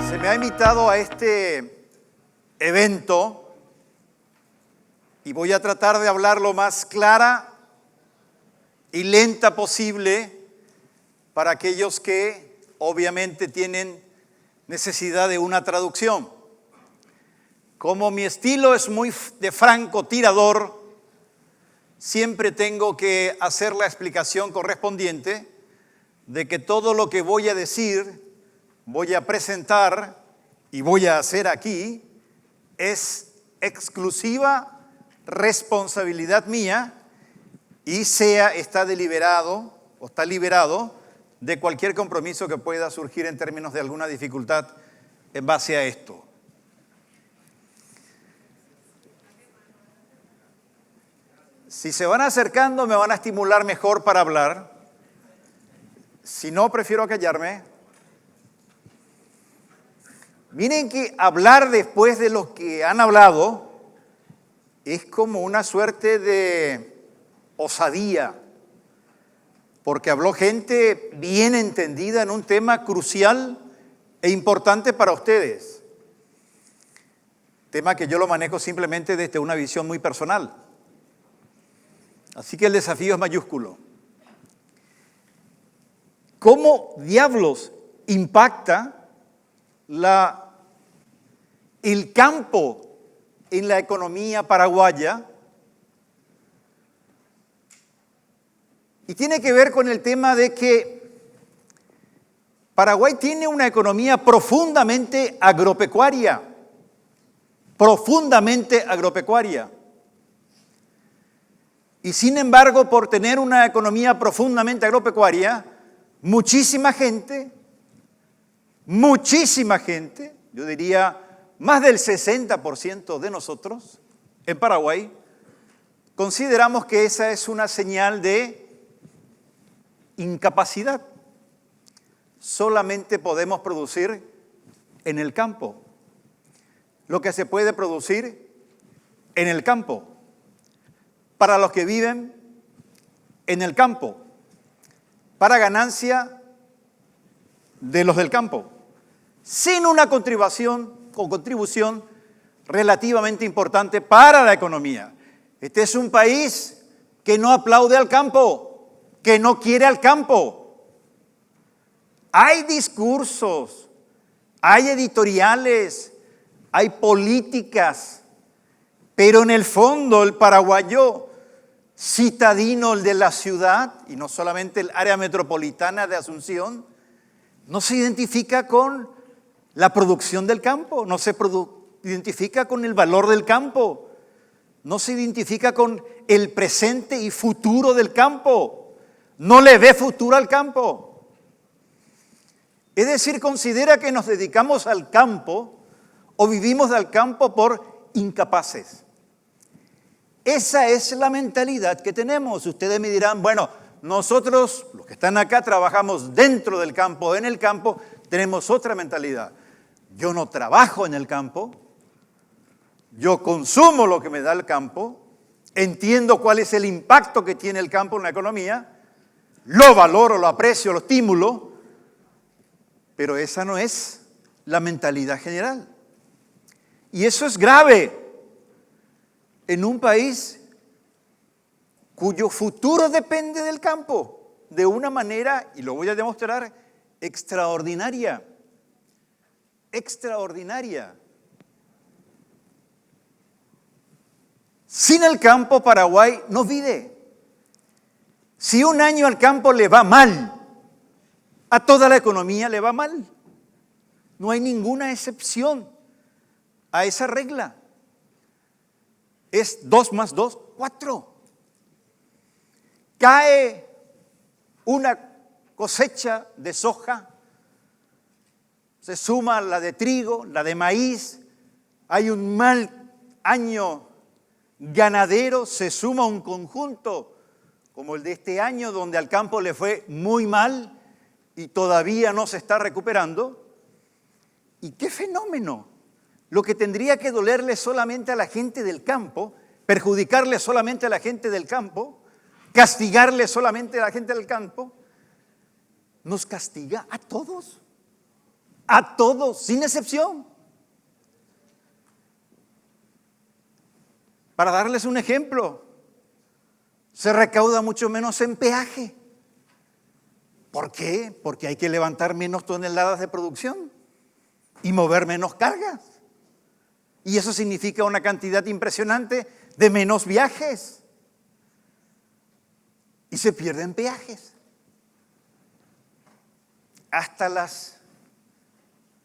Se me ha invitado a este evento y voy a tratar de hablar lo más clara y lenta posible para aquellos que obviamente tienen necesidad de una traducción. Como mi estilo es muy de francotirador, siempre tengo que hacer la explicación correspondiente de que todo lo que voy a decir, voy a presentar y voy a hacer aquí es exclusiva responsabilidad mía y está deliberado o está liberado de cualquier compromiso que pueda surgir en términos de alguna dificultad en base a esto. Si se van acercando, me van a estimular mejor para hablar. Si no, prefiero callarme. Miren que hablar después de los que han hablado es como una suerte de osadía, porque habló gente bien entendida en un tema crucial e importante para ustedes. Tema que yo lo manejo simplemente desde una visión muy personal. Así que el desafío es mayúsculo. ¿Cómo diablos impacta el campo en la economía paraguaya? Y tiene que ver con el tema de que Paraguay tiene una economía profundamente agropecuaria. Profundamente agropecuaria. Y sin embargo, por tener una economía profundamente agropecuaria, muchísima gente, yo diría más del 60% de nosotros en Paraguay, consideramos que esa es una señal de incapacidad. Solamente podemos producir en el campo lo que se puede producir en el campo, para los que viven en el campo, para ganancia de los del campo, sin una contribución relativamente importante para la economía. Este es un país que no aplaude al campo, que no quiere al campo. Hay discursos, hay editoriales, hay políticas, pero en el fondo el paraguayo citadino, el de la ciudad, y no solamente el área metropolitana de Asunción, no se identifica con la producción del campo, no se identifica con el valor del campo, no se identifica con el presente y futuro del campo, no le ve futuro al campo. Es decir, considera que nos dedicamos al campo o vivimos del campo por incapaces. Esa es la mentalidad que tenemos. Ustedes me dirán, bueno, nosotros, los que están acá, trabajamos dentro del campo, en el campo, tenemos otra mentalidad. Yo no trabajo en el campo, yo consumo lo que me da el campo, entiendo cuál es el impacto que tiene el campo en la economía, lo valoro, lo aprecio, lo estimulo, pero esa no es la mentalidad general. Y eso es grave en un país cuyo futuro depende del campo, de una manera, y lo voy a demostrar, extraordinaria. Extraordinaria. Sin el campo, Paraguay no vive. Si un año al campo le va mal, a toda la economía le va mal. No hay ninguna excepción a esa regla. Es 2 más 2, 4. Cae una cosecha de soja, se suma la de trigo, la de maíz, hay un mal año ganadero, se suma un conjunto como el de este año donde al campo le fue muy mal y todavía no se está recuperando. ¿Y qué fenómeno? Lo que tendría que dolerle solamente a la gente del campo, perjudicarle solamente a la gente del campo, castigarle solamente a la gente del campo, nos castiga a todos. A todos, sin excepción. Para darles un ejemplo, se recauda mucho menos en peaje. ¿Por qué? Porque hay que levantar menos toneladas de producción y mover menos cargas. Y eso significa una cantidad impresionante de menos viajes. Y se pierden peajes. Hasta las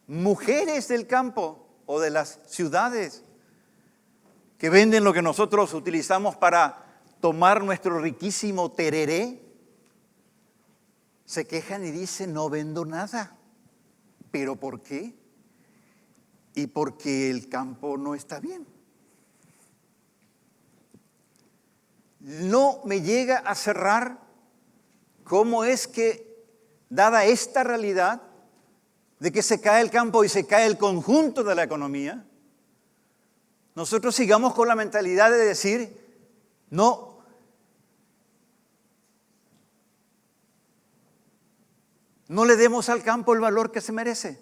mujeres del campo o de las ciudades que venden lo que nosotros utilizamos para tomar nuestro riquísimo tereré, se quejan y dicen, no vendo nada. ¿Pero por qué? Y porque el campo no está bien. No me llega a cerrar cómo es que, dada esta realidad de que se cae el campo y se cae el conjunto de la economía, nosotros sigamos con la mentalidad de decir, no le demos al campo el valor que se merece.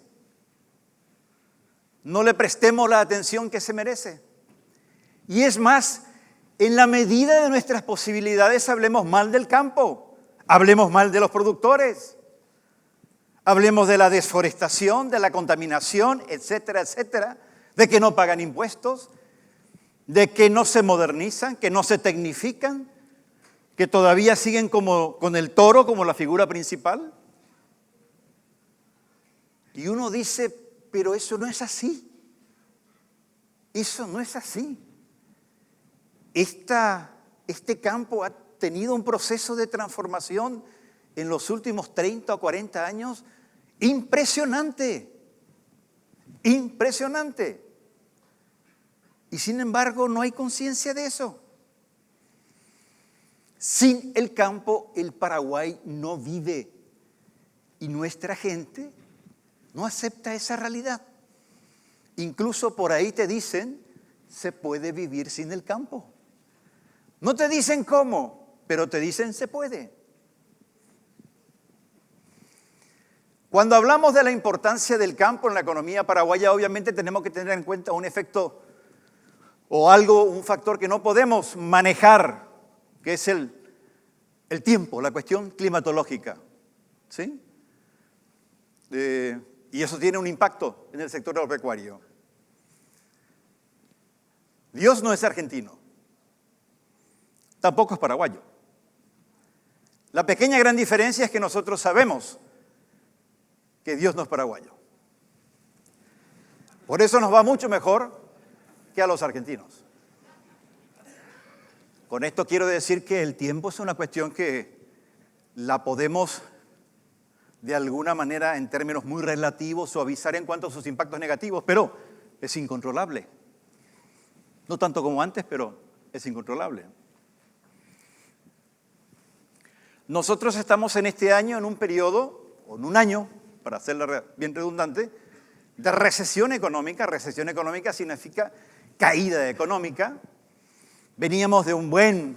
No le prestemos la atención que se merece. Y es más, en la medida de nuestras posibilidades, hablemos mal del campo, hablemos mal de los productores, hablemos de la desforestación, de la contaminación, etcétera, etcétera, de que no pagan impuestos, de que no se modernizan, que no se tecnifican, que todavía siguen como con el toro como la figura principal. Y uno dice, pero eso no es así. Eso no es así. Este campo ha tenido un proceso de transformación en los últimos 30 o 40 años impresionante. Impresionante. Y sin embargo, no hay conciencia de eso. Sin el campo, el Paraguay no vive. Y nuestra gente no acepta esa realidad. Incluso por ahí te dicen, se puede vivir sin el campo. No te dicen cómo, pero te dicen se puede. Cuando hablamos de la importancia del campo en la economía paraguaya, obviamente tenemos que tener en cuenta un efecto o algo, un factor que no podemos manejar, que es el tiempo, la cuestión climatológica. ¿Sí? Y eso tiene un impacto en el sector agropecuario. Dios no es argentino, tampoco es paraguayo. La pequeña gran diferencia es que nosotros sabemos que Dios no es paraguayo. Por eso nos va mucho mejor que a los argentinos. Con esto quiero decir que el tiempo es una cuestión que la podemos de alguna manera, en términos muy relativos, suavizar en cuanto a sus impactos negativos, pero es incontrolable. No tanto como antes, pero es incontrolable. Nosotros estamos en este año en un periodo, o en un año, para hacerla bien redundante, de recesión económica. Recesión económica significa caída económica. Veníamos de un buen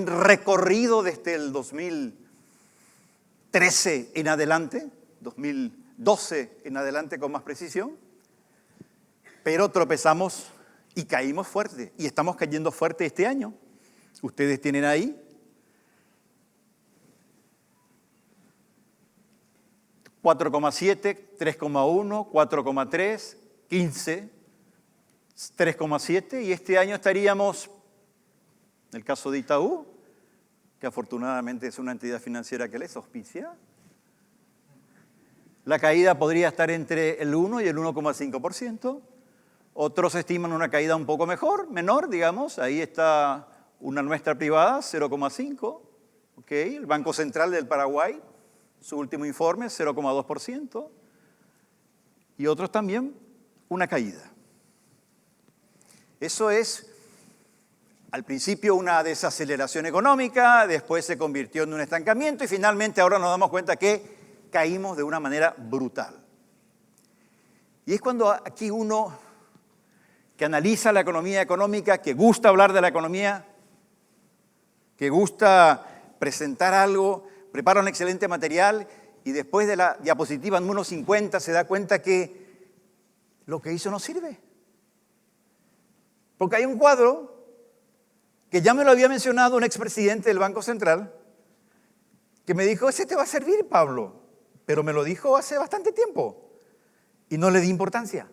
recorrido desde el 2013 en adelante, 2012 en adelante con más precisión, pero tropezamos y caímos fuerte, y estamos cayendo fuerte este año. Ustedes tienen ahí 4,7, 3,1, 4,3, 15, 3,7, y este año estaríamos, en el caso de Itaú, que afortunadamente es una entidad financiera que les auspicia, la caída podría estar entre el 1 y el 1,5%. Otros estiman una caída un poco menor, digamos. Ahí está una nuestra privada, 0,5%. ¿Okay? El Banco Central del Paraguay, su último informe, 0,2%. Y otros también, una caída. Eso es, al principio, una desaceleración económica, después se convirtió en un estancamiento y finalmente ahora nos damos cuenta que caímos de una manera brutal. Y es cuando aquí uno que analiza la economía económica, que gusta hablar de la economía, que gusta presentar algo, prepara un excelente material y después de la diapositiva número 50 se da cuenta que lo que hizo no sirve. Porque hay un cuadro que ya me lo había mencionado un expresidente del Banco Central, que me dijo, ese te va a servir, Pablo, pero me lo dijo hace bastante tiempo y no le di importancia.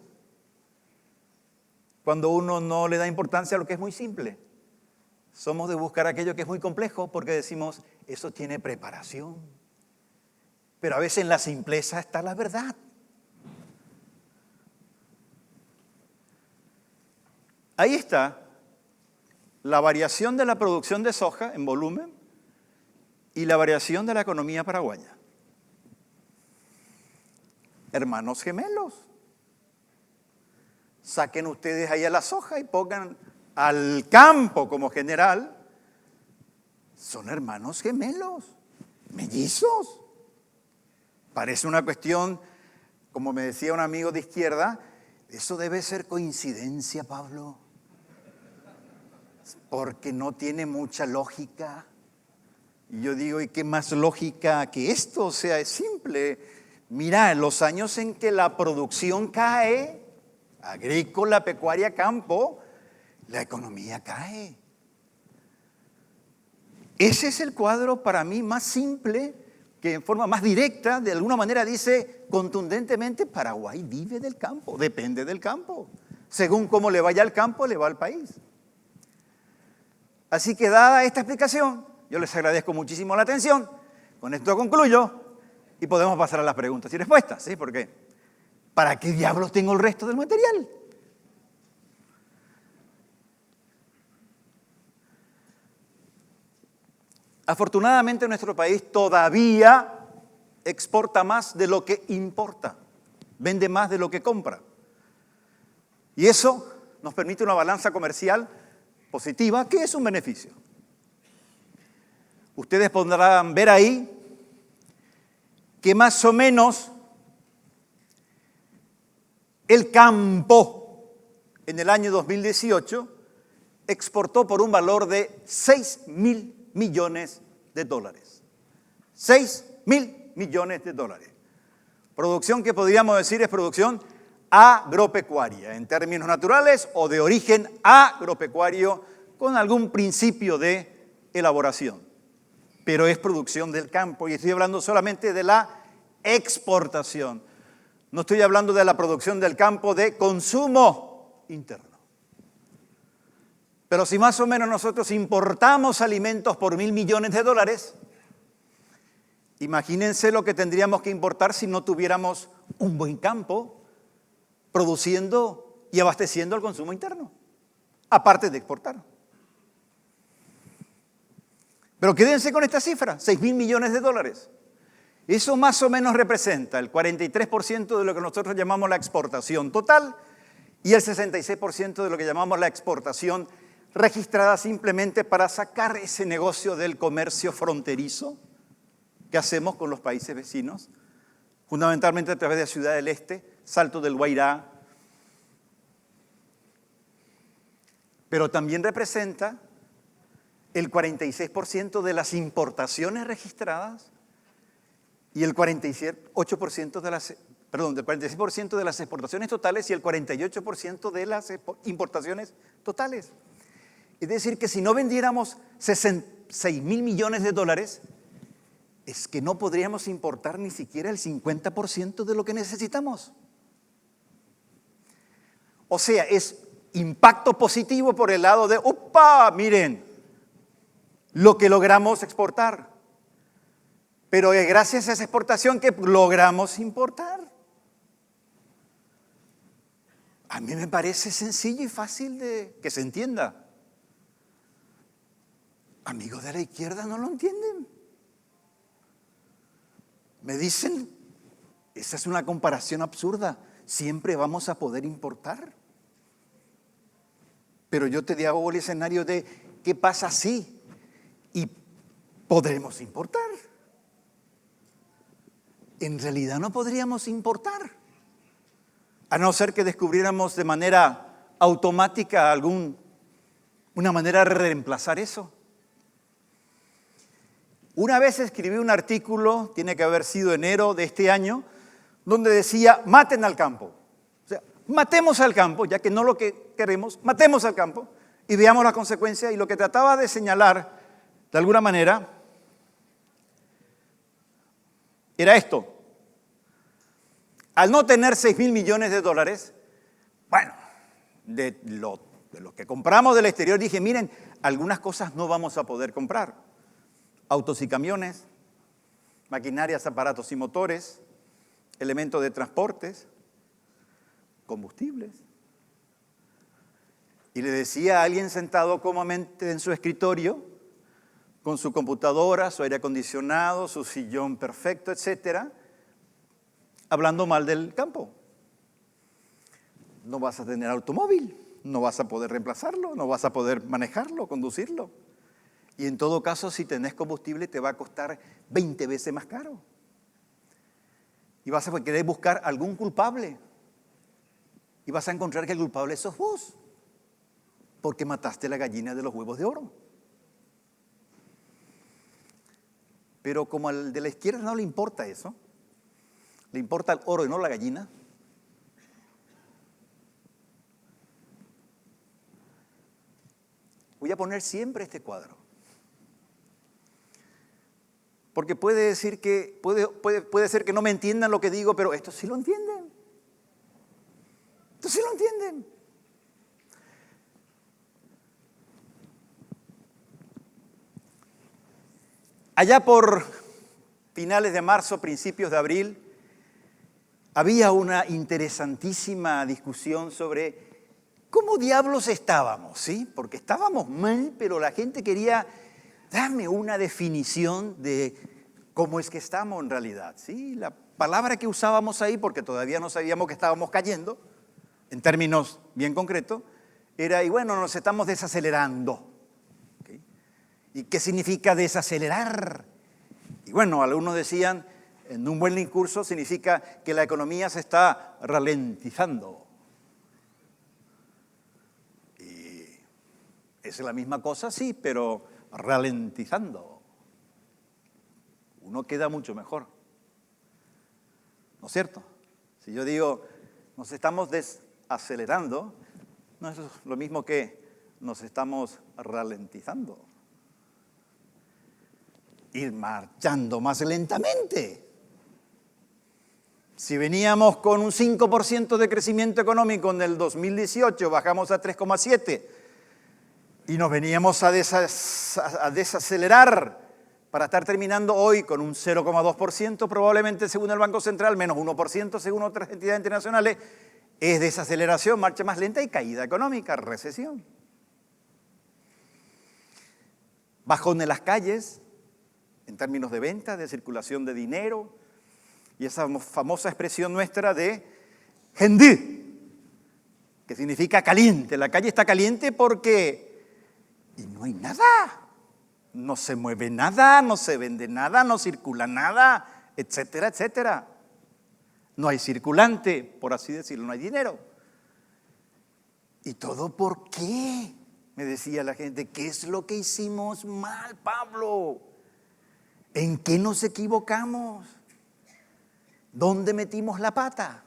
Cuando uno no le da importancia a lo que es muy simple, somos de buscar aquello que es muy complejo porque decimos, eso tiene preparación. Pero a veces en la simpleza está la verdad. Ahí está la variación de la producción de soja en volumen y la variación de la economía paraguaya. Hermanos gemelos. Saquen ustedes ahí a la soja y pongan al campo como general. Son hermanos gemelos, mellizos. Parece una cuestión, como me decía un amigo de izquierda, eso debe ser coincidencia, Pablo, porque no tiene mucha lógica. Y yo digo, ¿y qué más lógica que esto? O sea, es simple. Mira, en los años en que la producción cae, agrícola, pecuaria, campo, la economía cae. Ese es el cuadro para mí más simple, que en forma más directa, de alguna manera dice contundentemente, Paraguay vive del campo, depende del campo. Según cómo le vaya al campo, le va al país. Así que dada esta explicación, yo les agradezco muchísimo la atención. Con esto concluyo y podemos pasar a las preguntas y respuestas, ¿sí? Porque ¿para qué diablos tengo el resto del material? Afortunadamente nuestro país todavía exporta más de lo que importa, vende más de lo que compra. Y eso nos permite una balanza comercial positiva, que es un beneficio. Ustedes podrán ver ahí que más o menos el campo en el año 2018 exportó por un valor de 6.000 millones de dólares. 6.000 millones de dólares. Producción que podríamos decir es producción agropecuaria, en términos naturales o de origen agropecuario con algún principio de elaboración. Pero es producción del campo y estoy hablando solamente de la exportación. No estoy hablando de la producción del campo de consumo interno. Pero si más o menos nosotros importamos alimentos por 1.000 millones de dólares, imagínense lo que tendríamos que importar si no tuviéramos un buen campo produciendo y abasteciendo al consumo interno, aparte de exportar. Pero quédense con esta cifra, 6.000 millones de dólares. Eso más o menos representa el 43% de lo que nosotros llamamos la exportación total y el 66% de lo que llamamos la exportación registrada simplemente para sacar ese negocio del comercio fronterizo que hacemos con los países vecinos, fundamentalmente a través de Ciudad del Este, Salto del Guairá. Pero también representa el 46% de las importaciones registradas y el 48% de las, del 46% de las exportaciones totales y el 48% de las importaciones totales. Es decir, que si no vendiéramos 6.000 millones de dólares, es que no podríamos importar ni siquiera el 50% de lo que necesitamos. O sea, es impacto positivo por el lado de, ¡opa! Miren, lo que logramos exportar. Pero es gracias a esa exportación que logramos importar. A mí me parece sencillo y fácil de que se entienda. Amigos de la izquierda no lo entienden. Me dicen, esa es una comparación absurda. Siempre vamos a poder importar. Pero yo te hago el escenario de qué pasa si y podremos importar. En realidad no podríamos importar, a no ser que descubriéramos de manera automática una manera de reemplazar eso. Una vez escribí un artículo, tiene que haber sido enero de este año, donde decía, maten al campo. O sea, matemos al campo, ya que no lo que queremos, matemos al campo y veamos las consecuencias. Y lo que trataba de señalar, de alguna manera, era esto. Al no tener 6.000 millones de dólares, bueno, de lo que compramos del exterior, dije, miren, algunas cosas no vamos a poder comprar. Autos y camiones, maquinarias, aparatos y motores, elementos de transportes, combustibles. Y le decía a alguien sentado cómodamente en su escritorio, con su computadora, su aire acondicionado, su sillón perfecto, etcétera, hablando mal del campo. No vas a tener automóvil, no vas a poder reemplazarlo, no vas a poder manejarlo, conducirlo. Y en todo caso, si tenés combustible, te va a costar 20 veces más caro. Y vas a querer buscar algún culpable. Y vas a encontrar que el culpable sos vos, porque mataste la gallina de los huevos de oro. Pero como al de la izquierda no le importa eso, le importa el oro y no la gallina, voy a poner siempre este cuadro. Porque puede ser que no me entiendan lo que digo, pero estos sí lo entienden. Estos sí lo entienden. Allá por finales de marzo, principios de abril, había una interesantísima discusión sobre cómo diablos estábamos, ¿sí? Porque estábamos mal, pero la gente quería darme una definición de cómo es que estamos en realidad, ¿sí? La palabra que usábamos ahí, porque todavía no sabíamos que estábamos cayendo, en términos bien concretos, era, y bueno, nos estamos desacelerando. ¿Okay? ¿Y qué significa desacelerar? Y bueno, algunos decían, en un buen discurso significa que la economía se está ralentizando. Y es la misma cosa, sí, pero ralentizando. Uno queda mucho mejor. ¿No es cierto? Si yo digo, nos estamos desacelerando, no es lo mismo que nos estamos ralentizando. Ir marchando más lentamente. Si veníamos con un 5% de crecimiento económico en el 2018, bajamos a 3,7% y nos veníamos a desacelerar para estar terminando hoy con un 0,2%, probablemente según el Banco Central, menos 1% según otras entidades internacionales, es desaceleración, marcha más lenta y caída económica, recesión. Bajón en las calles, en términos de venta, de circulación de dinero, y esa famosa expresión nuestra de gendí, que significa caliente. La calle está caliente porque y no hay nada. No se mueve nada, no se vende nada, no circula nada, etcétera, etcétera. No hay circulante, por así decirlo, no hay dinero. ¿Y todo por qué? Me decía la gente, ¿qué es lo que hicimos mal, Pablo? ¿En qué nos equivocamos? ¿Dónde metimos la pata?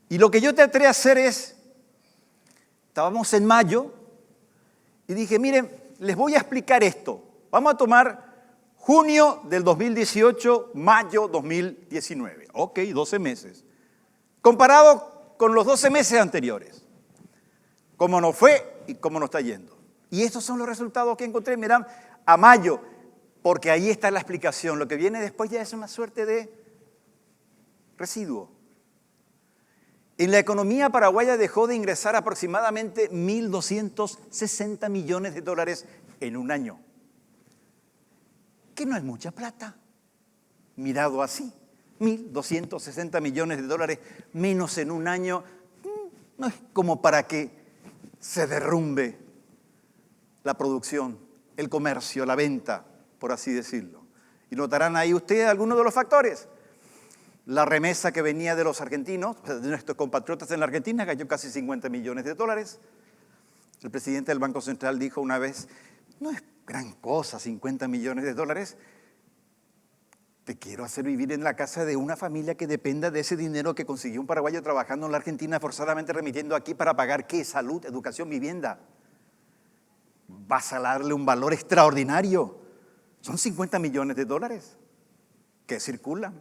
Y lo que yo traté a hacer es, estábamos en mayo, y dije, miren, les voy a explicar esto. Vamos a tomar junio del 2018, mayo 2019. Ok, 12 meses. Comparado con los 12 meses anteriores. Cómo nos fue y cómo nos está yendo. Y estos son los resultados que encontré. Mirad, a mayo, porque ahí está la explicación. Lo que viene después ya es una suerte de residuo. En la economía paraguaya dejó de ingresar aproximadamente 1.260 millones de dólares en un año. Que no es mucha plata, mirado así. 1.260 millones de dólares menos en un año, no es como para que se derrumbe la producción, el comercio, la venta, por así decirlo. Y notarán ahí ustedes algunos de los factores. La remesa que venía de los argentinos, de nuestros compatriotas en la Argentina, cayó casi 50 millones de dólares. El presidente del Banco Central dijo una vez, no es gran cosa, 50 millones de dólares. Te quiero hacer vivir en la casa de una familia que dependa de ese dinero que consiguió un paraguayo trabajando en la Argentina, forzadamente remitiendo aquí para pagar ¿qué? Salud, educación, vivienda. Vas a darle un valor extraordinario. Son 50 millones de dólares que circulan.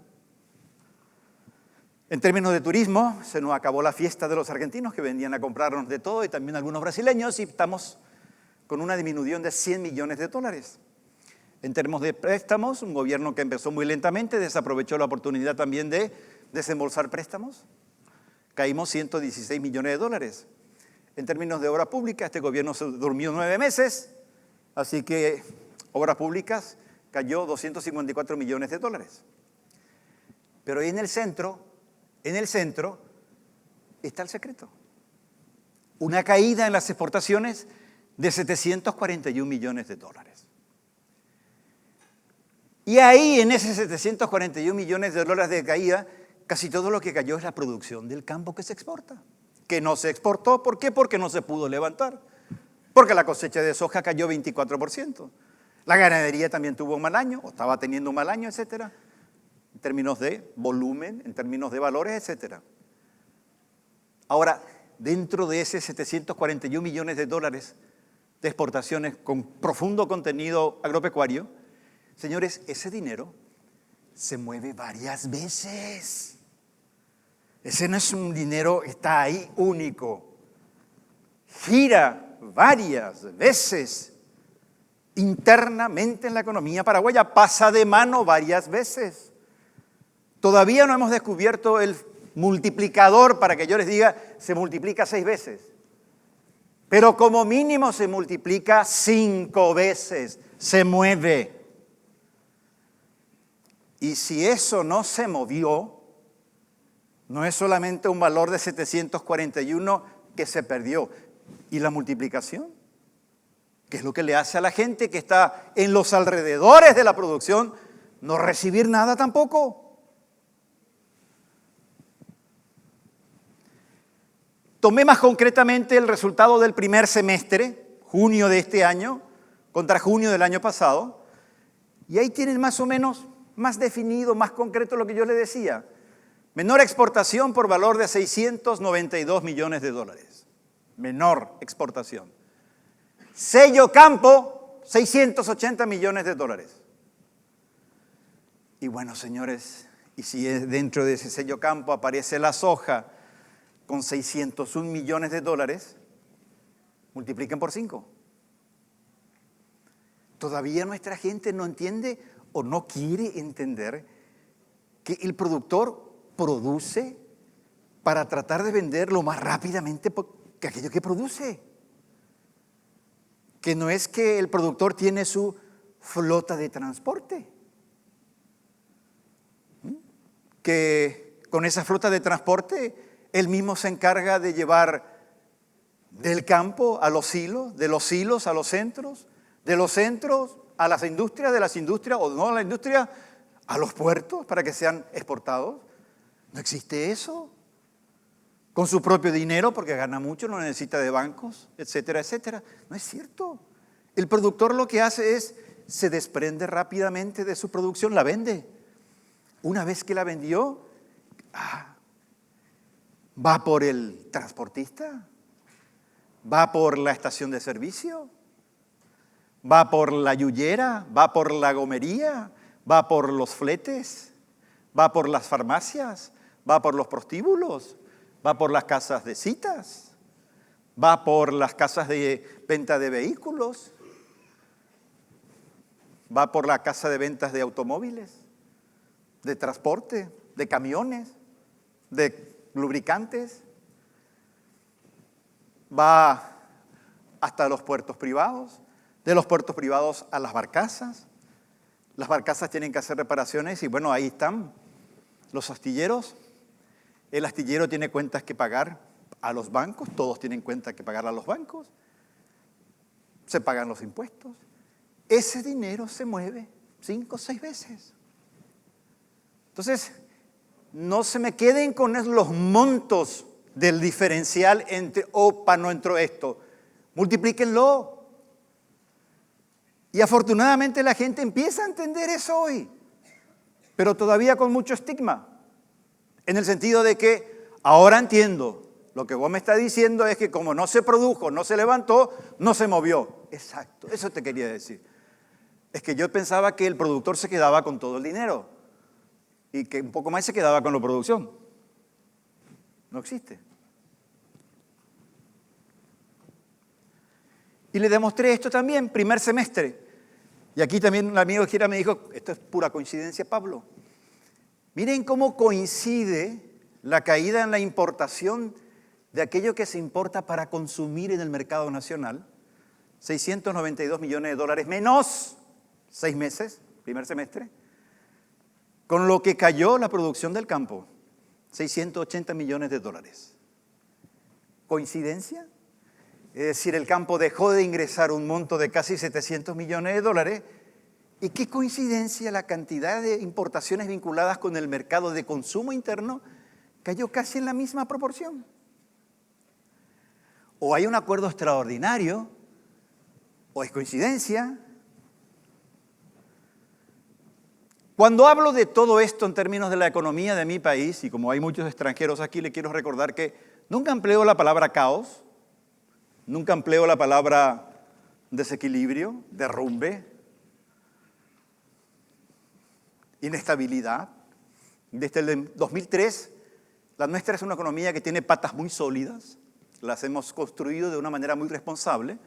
En términos de turismo, se nos acabó la fiesta de los argentinos que venían a comprarnos de todo y también algunos brasileños y estamos con una disminución de 100 millones de dólares. En términos de préstamos, un gobierno que empezó muy lentamente desaprovechó la oportunidad también de desembolsar préstamos. Caímos 116 millones de dólares. En términos de obra pública, este gobierno se durmió 9 meses, así que obras públicas cayó 254 millones de dólares. Pero ahí en el centro está el secreto. Una caída en las exportaciones de 741 millones de dólares. Y ahí, en esos 741 millones de dólares de caída, casi todo lo que cayó es la producción del campo que se exporta. Que no se exportó, ¿por qué? Porque no se pudo levantar. Porque la cosecha de soja cayó 24%. La ganadería también tuvo un mal año, o estaba teniendo un mal año, etcétera. En términos de volumen, en términos de valores, etcétera. Ahora, dentro de ese 741 millones de dólares de exportaciones con profundo contenido agropecuario, señores, ese dinero se mueve varias veces. Ese no es un dinero que está ahí único. Gira varias veces internamente en la economía paraguaya. Pasa de mano varias veces. Todavía no hemos descubierto el multiplicador para que yo les diga, se multiplica 6 veces. Pero como mínimo se multiplica 5 veces. Se mueve. Y si eso no se movió, no es solamente un valor de 741 que se perdió. ¿Y la multiplicación? ¿Qué es lo que le hace a la gente que está en los alrededores de la producción no recibir nada tampoco? Tomé más concretamente el resultado del primer semestre, junio de este año, contra junio del año pasado, y ahí tienen más o menos más definido, más concreto lo que yo le decía. Menor exportación por valor de 692 millones de dólares. Menor exportación. Sello campo, 680 millones de dólares. Y bueno, señores, y si dentro de ese sello campo aparece la soja con 601 millones de dólares, multipliquen por 5. Todavía nuestra gente no entiende o no quiere entender que el productor produce para tratar de vender lo más rápidamente que aquello que produce. Que no es que el productor tiene su flota de transporte. Que con esa flota de transporte él mismo se encarga de llevar del campo a los silos, de los silos a los centros, de los centros a las industrias, de las industrias, o no a la industria, a los puertos para que sean exportados. No existe eso. Con su propio dinero, porque gana mucho, no necesita de bancos, etcétera, etcétera. No es cierto. El productor lo que hace es, se desprende rápidamente de su producción, la vende. Una vez que la vendió, va por el transportista, va por la estación de servicio, va por la yuyera, va por la gomería, va por los fletes, va por las farmacias, va por los prostíbulos, va por las casas de citas, va por las casas de venta de vehículos, va por la casa de ventas de automóviles, de transporte, de camiones, de lubricantes, va hasta los puertos privados, de los puertos privados a las barcazas. Las barcazas tienen que hacer reparaciones y bueno, ahí están los astilleros. El astillero tiene cuentas que pagar a los bancos, todos tienen cuentas que pagar a los bancos. Se pagan los impuestos. Ese dinero se mueve 5 o 6 veces. Entonces, no se me queden con los montos del diferencial entre, no entró esto. Multiplíquenlo. Y afortunadamente la gente empieza a entender eso hoy, pero todavía con mucho estigma, en el sentido de que ahora entiendo, lo que vos me estás diciendo es que como no se produjo, no se levantó, no se movió. Exacto, eso te quería decir. Es que yo pensaba que el productor se quedaba con todo el dinero y que un poco más se quedaba con la producción. No existe. Y le demostré esto también, primer semestre. Y aquí también un amigo Gira me dijo, esto es pura coincidencia, Pablo. Miren cómo coincide la caída en la importación de aquello que se importa para consumir en el mercado nacional, 692 millones de dólares menos 6 meses, primer semestre, con lo que cayó la producción del campo, 680 millones de dólares. ¿Coincidencia? Es decir, el campo dejó de ingresar un monto de casi 700 millones de dólares. ¿Y qué coincidencia? La cantidad de importaciones vinculadas con el mercado de consumo interno cayó casi en la misma proporción. O hay un acuerdo extraordinario, o es coincidencia. Cuando hablo de todo esto en términos de la economía de mi país, y como hay muchos extranjeros aquí, le quiero recordar que nunca empleo la palabra caos, nunca empleo la palabra desequilibrio, derrumbe, inestabilidad. Desde el 2003, la nuestra es una economía que tiene patas muy sólidas, las hemos construido de una manera muy responsable.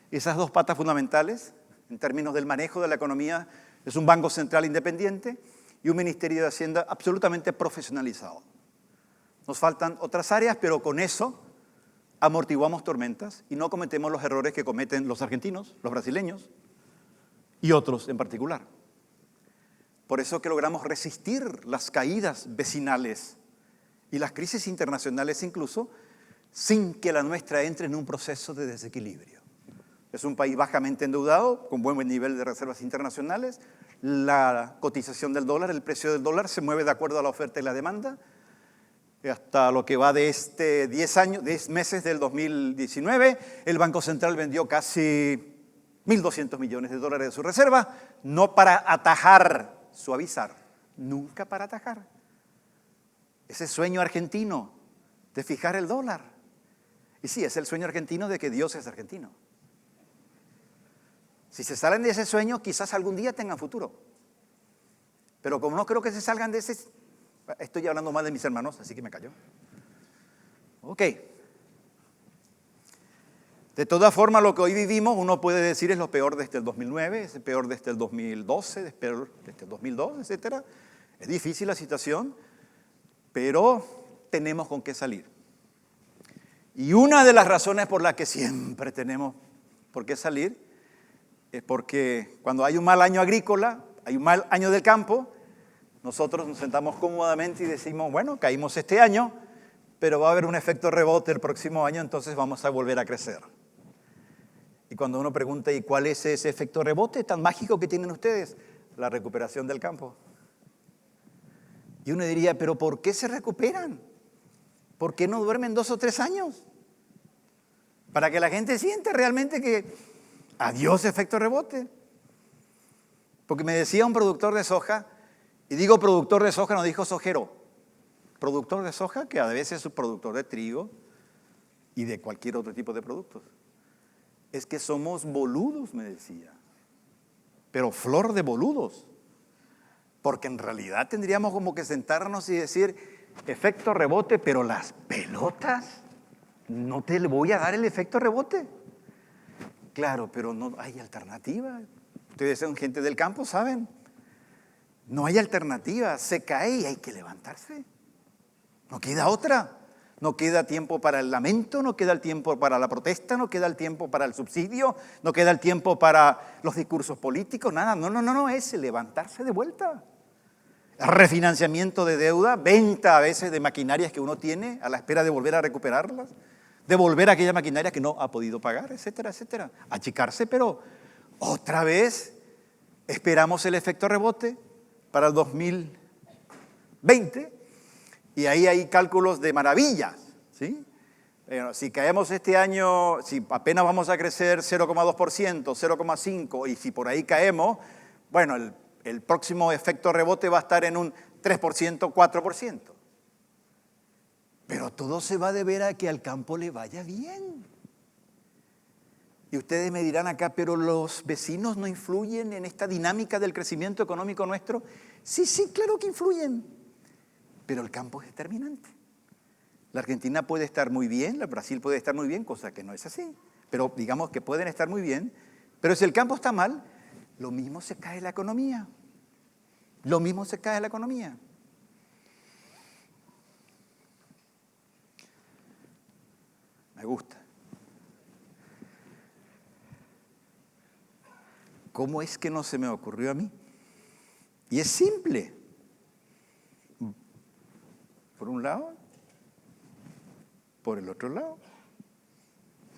Esas dos patas fundamentales, en términos del manejo de la economía, es un Banco Central independiente y un Ministerio de Hacienda absolutamente profesionalizado. Nos faltan otras áreas, pero con eso amortiguamos tormentas y no cometemos los errores que cometen los argentinos, los brasileños y otros en particular. Por eso que logramos resistir las caídas vecinales y las crisis internacionales incluso, sin que la nuestra entre en un proceso de desequilibrio. Es un país bajamente endeudado, con buen nivel de reservas internacionales. La cotización del dólar, el precio del dólar se mueve de acuerdo a la oferta y la demanda. Hasta lo que va de 10 meses del 2019, el Banco Central vendió casi 1.200 millones de dólares de su reserva, no para atajar, suavizar, nunca para atajar. Ese sueño argentino de fijar el dólar. Y sí, es el sueño argentino de que Dios es argentino. Si se salen de ese sueño, quizás algún día tengan futuro. Pero como no creo que se salgan de ese... Estoy hablando mal de mis hermanos, así que me callo. Ok. De todas formas, lo que hoy vivimos, uno puede decir es lo peor desde el 2009, es el peor desde el 2012, es peor desde el 2002, etc. Es difícil la situación, pero tenemos con qué salir. Y una de las razones por las que siempre tenemos por qué salir es porque cuando hay un mal año agrícola, hay un mal año del campo, nosotros nos sentamos cómodamente y decimos, bueno, caímos este año, pero va a haber un efecto rebote el próximo año, entonces vamos a volver a crecer. Y cuando uno pregunta, ¿y cuál es ese efecto rebote tan mágico que tienen ustedes? La recuperación del campo. Y uno diría, ¿pero por qué se recuperan? ¿Por qué no duermen 2 o 3 años? Para que la gente sienta realmente que adiós efecto rebote. Porque me decía un productor de soja, y digo productor de soja, no dijo sojero, productor de soja que a veces es un productor de trigo y de cualquier otro tipo de productos. Es que somos boludos, me decía, pero flor de boludos. Porque en realidad tendríamos como que sentarnos y decir, efecto rebote, pero las pelotas, no te le voy a dar el efecto rebote. Claro, pero no hay alternativa. Ustedes son gente del campo, ¿saben? No hay alternativa, se cae y hay que levantarse. No queda otra. No queda tiempo para el lamento, no queda el tiempo para la protesta, no queda el tiempo para el subsidio, no queda el tiempo para los discursos políticos, nada. No, es levantarse de vuelta. Refinanciamiento de deuda, venta a veces de maquinarias que uno tiene a la espera de volver a recuperarlas, devolver aquella maquinaria que no ha podido pagar, etcétera, etcétera. Achicarse, pero otra vez esperamos el efecto rebote para el 2020 y ahí hay cálculos de maravillas, ¿sí? Si caemos este año, si apenas vamos a crecer 0,2%, 0,5%, y si por ahí caemos, bueno, el próximo efecto rebote va a estar en un 3%, 4%. Pero todo se va a deber a que al campo le vaya bien. Y ustedes me dirán acá, pero los vecinos no influyen en esta dinámica del crecimiento económico nuestro. Sí, claro que influyen, pero el campo es determinante. La Argentina puede estar muy bien, la Brasil puede estar muy bien, cosa que no es así. Pero digamos que pueden estar muy bien, pero si el campo está mal, lo mismo se cae la economía. Lo mismo se cae la economía. Me gusta. ¿Cómo es que no se me ocurrió a mí? Y es simple. Por un lado, por el otro lado,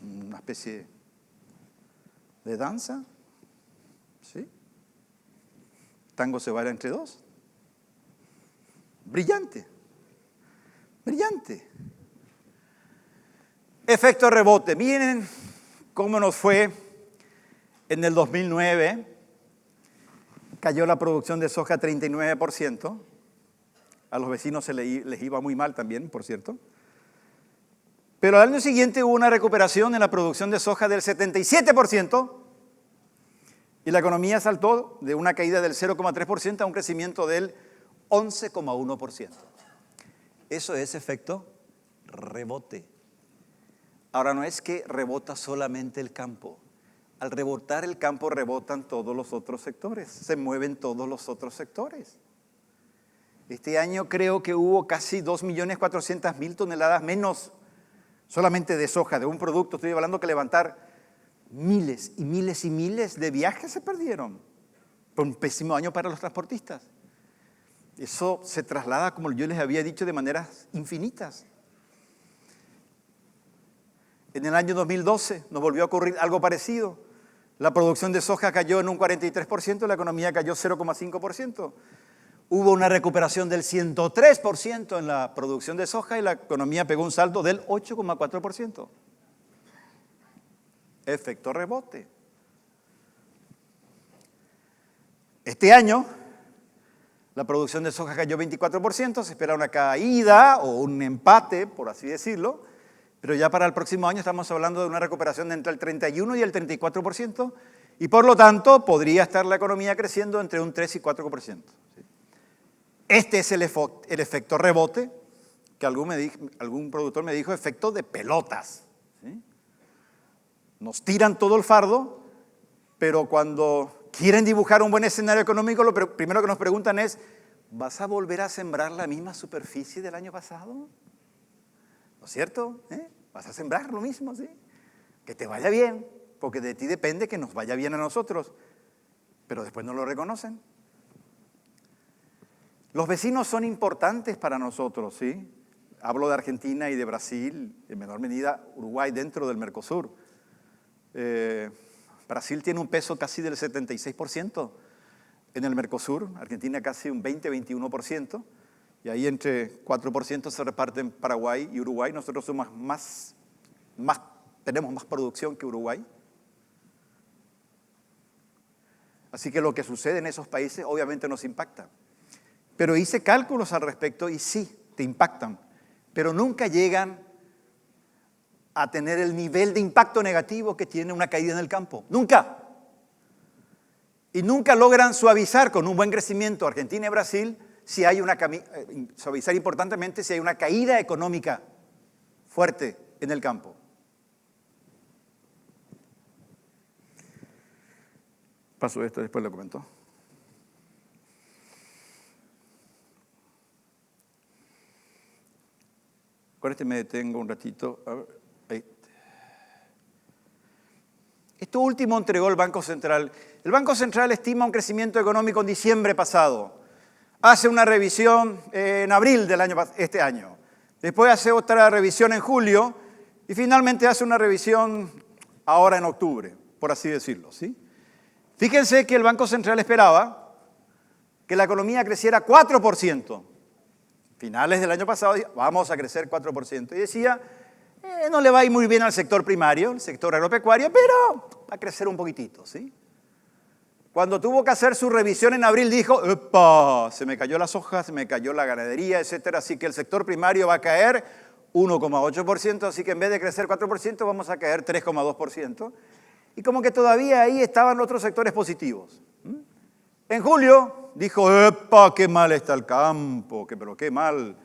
una especie de danza, ¿sí? Tango se baila entre dos. Brillante, brillante. Efecto rebote. Miren cómo nos fue en el 2009. Cayó la producción de soja 39%. A los vecinos les iba muy mal también, por cierto. Pero al año siguiente hubo una recuperación en la producción de soja del 77% y la economía saltó de una caída del 0,3% a un crecimiento del 11,1%. Eso es efecto rebote. Ahora, no es que rebota solamente el campo. Al rebotar el campo, rebotan todos los otros sectores, se mueven todos los otros sectores. Este año creo que hubo casi 2.400.000 toneladas menos solamente de soja, de un producto. Estoy hablando que levantar miles y miles y miles de viajes se perdieron. Fue un pésimo año para los transportistas. Eso se traslada, como yo les había dicho, de maneras infinitas. En el año 2012 nos volvió a ocurrir algo parecido. La producción de soja cayó en un 43%, la economía cayó 0,5%. Hubo una recuperación del 103% en la producción de soja y la economía pegó un salto del 8,4%. Efecto rebote. Este año, la producción de soja cayó 24%, se espera una caída o un empate, por así decirlo, pero ya para el próximo año estamos hablando de una recuperación de entre el 31 y el 34%, y por lo tanto podría estar la economía creciendo entre un 3 y 4%. Este es el efecto rebote, que algún productor me dijo, efecto de pelotas. ¿Sí? Nos tiran todo el fardo, pero cuando quieren dibujar un buen escenario económico, lo primero que nos preguntan es, ¿vas a volver a sembrar la misma superficie del año pasado? ¿No es cierto? ¿Vas a sembrar lo mismo? ¿Sí? Que te vaya bien, porque de ti depende que nos vaya bien a nosotros, pero después no lo reconocen. Los vecinos son importantes para nosotros, ¿sí? Hablo de Argentina y de Brasil, en menor medida Uruguay dentro del Mercosur. Brasil tiene un peso casi del 76% en el Mercosur, Argentina casi un 20-21%, y ahí entre 4% se reparten Paraguay y Uruguay. Nosotros somos tenemos más producción que Uruguay. Así que lo que sucede en esos países obviamente nos impacta. Pero hice cálculos al respecto y sí, te impactan, pero nunca llegan a tener el nivel de impacto negativo que tiene una caída en el campo. Nunca. Y nunca logran suavizar con un buen crecimiento Argentina y Brasil suavizar importantemente si hay una caída económica fuerte en el campo. Paso esto, después lo comento. Con este me detengo un ratito. A ver, ahí. Esto último entregó el Banco Central. El Banco Central estima un crecimiento económico en diciembre pasado. Hace una revisión en abril del este año. Después hace otra revisión en julio y finalmente hace una revisión ahora en octubre, por así decirlo, ¿sí? Fíjense que el Banco Central esperaba que la economía creciera 4%. Finales del año pasado, vamos a crecer 4%. Y decía, No le va a ir muy bien al sector primario, el sector agropecuario, pero va a crecer un poquitito, ¿sí? Cuando tuvo que hacer su revisión en abril dijo, ¡epa! Se me cayó la soja, se me cayó la ganadería, etcétera, así que el sector primario va a caer 1,8%, así que en vez de crecer 4% vamos a caer 3,2%. Y como que todavía ahí estaban otros sectores positivos. En julio dijo, ¡epa! ¡Qué mal está el campo! Pero qué mal,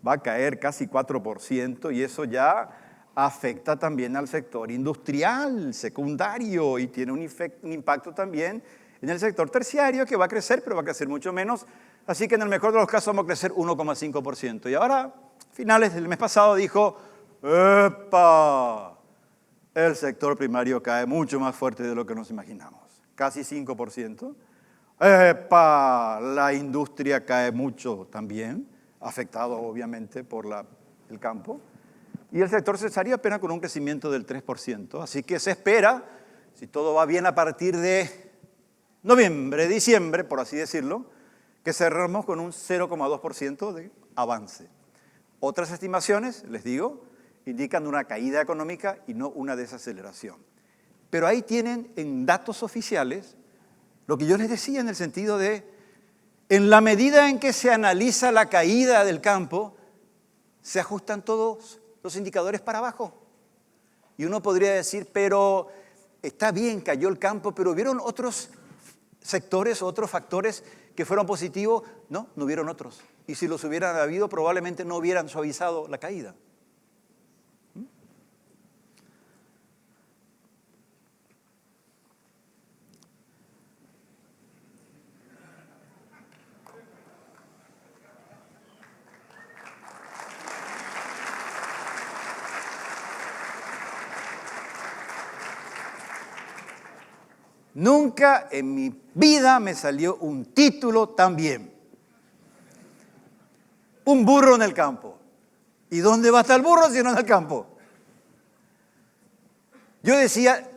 va a caer casi 4% y eso ya afecta también al sector industrial, secundario, y tiene un impacto también en el sector terciario que va a crecer, pero va a crecer mucho menos. Así que en el mejor de los casos vamos a crecer 1,5%. Y ahora, a finales del mes pasado, dijo, ¡epa! El sector primario cae mucho más fuerte de lo que nos imaginamos. Casi 5%. ¡Epa! La industria cae mucho también, afectado obviamente por el campo. Y el sector cesario apenas con un crecimiento del 3%. Así que se espera, si todo va bien a partir de noviembre, diciembre, por así decirlo, que cerramos con un 0,2% de avance. Otras estimaciones, les digo, indican una caída económica y no una desaceleración. Pero ahí tienen en datos oficiales lo que yo les decía en el sentido de, en la medida en que se analiza la caída del campo, se ajustan todos los indicadores para abajo. Y uno podría decir, pero está bien, cayó el campo, pero ¿vieron otros sectores, otros factores que fueron positivos? No, no hubieron otros. Y si los hubieran habido, probablemente no hubieran suavizado la caída. Nunca en mi vida me salió un título tan bien. Un burro en el campo. ¿Y dónde va a estar el burro si no en el campo? Yo decía,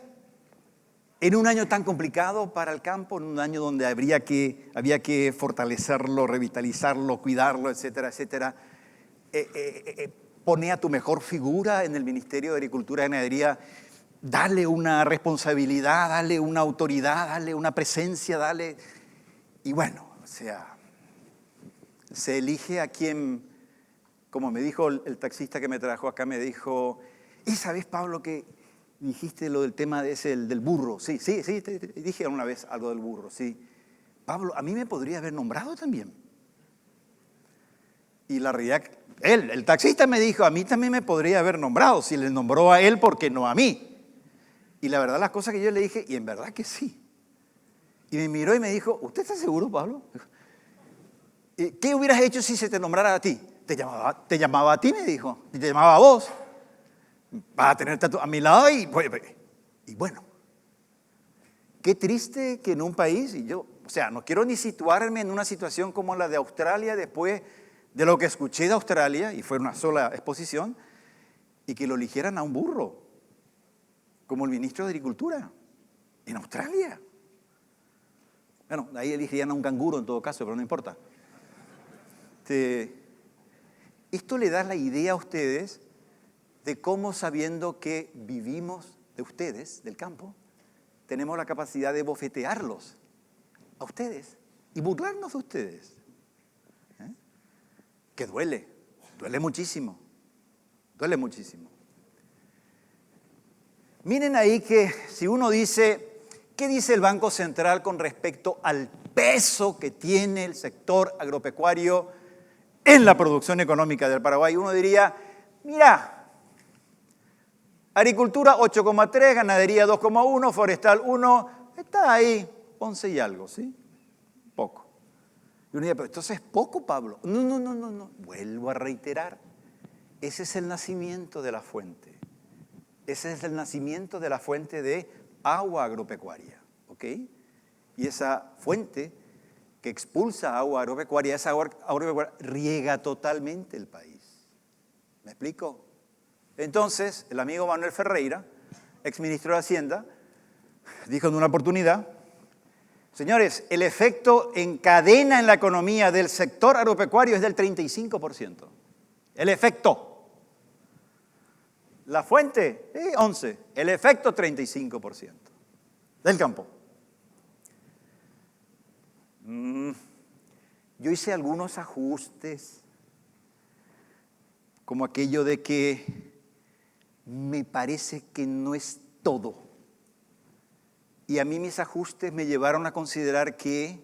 en un año tan complicado para el campo, en un año donde había que fortalecerlo, revitalizarlo, cuidarlo, etcétera, etcétera, pone a tu mejor figura en el Ministerio de Agricultura y Ganadería. Dale una responsabilidad, dale una autoridad, dale una presencia, dale... Y bueno, o sea, se elige a quien, como me dijo el taxista que me trajo acá, me dijo, ¿esa vez, Pablo, que dijiste lo del tema de ese, del burro? Sí, te dije una vez algo del burro, sí. Pablo, a mí me podría haber nombrado también. Y la realidad, el taxista me dijo, a mí también me podría haber nombrado, si le nombró a él, ¿por qué no a mí? Y la verdad, las cosas que yo le dije, y en verdad que sí. Y me miró y me dijo, ¿usted está seguro, Pablo? ¿Qué hubieras hecho si se te nombrara a ti? Te llamaba a ti, me dijo, y te llamaba a vos. Vas a tenerte a mi lado y bueno. Qué triste que en un país, y yo, o sea, no quiero ni situarme en una situación como la de Australia después de lo que escuché de Australia, y fue una sola exposición, y que lo eligieran a un burro como el ministro de Agricultura, en Australia. Bueno, ahí elegirían a un canguro en todo caso, pero no importa. Esto le da la idea a ustedes de cómo, sabiendo que vivimos de ustedes, del campo, tenemos la capacidad de bofetearlos a ustedes y burlarnos de ustedes. Que duele muchísimo, duele muchísimo. Miren ahí que si uno dice, ¿qué dice el Banco Central con respecto al peso que tiene el sector agropecuario en la producción económica del Paraguay? Uno diría, mira, agricultura 8,3, ganadería 2,1, forestal 1, está ahí, 11 y algo, ¿sí? Poco. Y uno diría, pero entonces es poco, Pablo. No. Vuelvo a reiterar, ese es el nacimiento de la fuente. Ese es el nacimiento de la fuente de agua agropecuaria, ¿ok? Y esa fuente que expulsa agua agropecuaria, esa agua agropecuaria riega totalmente el país. ¿Me explico? Entonces, el amigo Manuel Ferreira, exministro de Hacienda, dijo en una oportunidad, señores, el efecto en cadena en la economía del sector agropecuario es del 35%. El efecto. La fuente, 11. El efecto, 35% del campo. Yo hice algunos ajustes, como aquello de que me parece que no es todo. Y a mí mis ajustes me llevaron a considerar que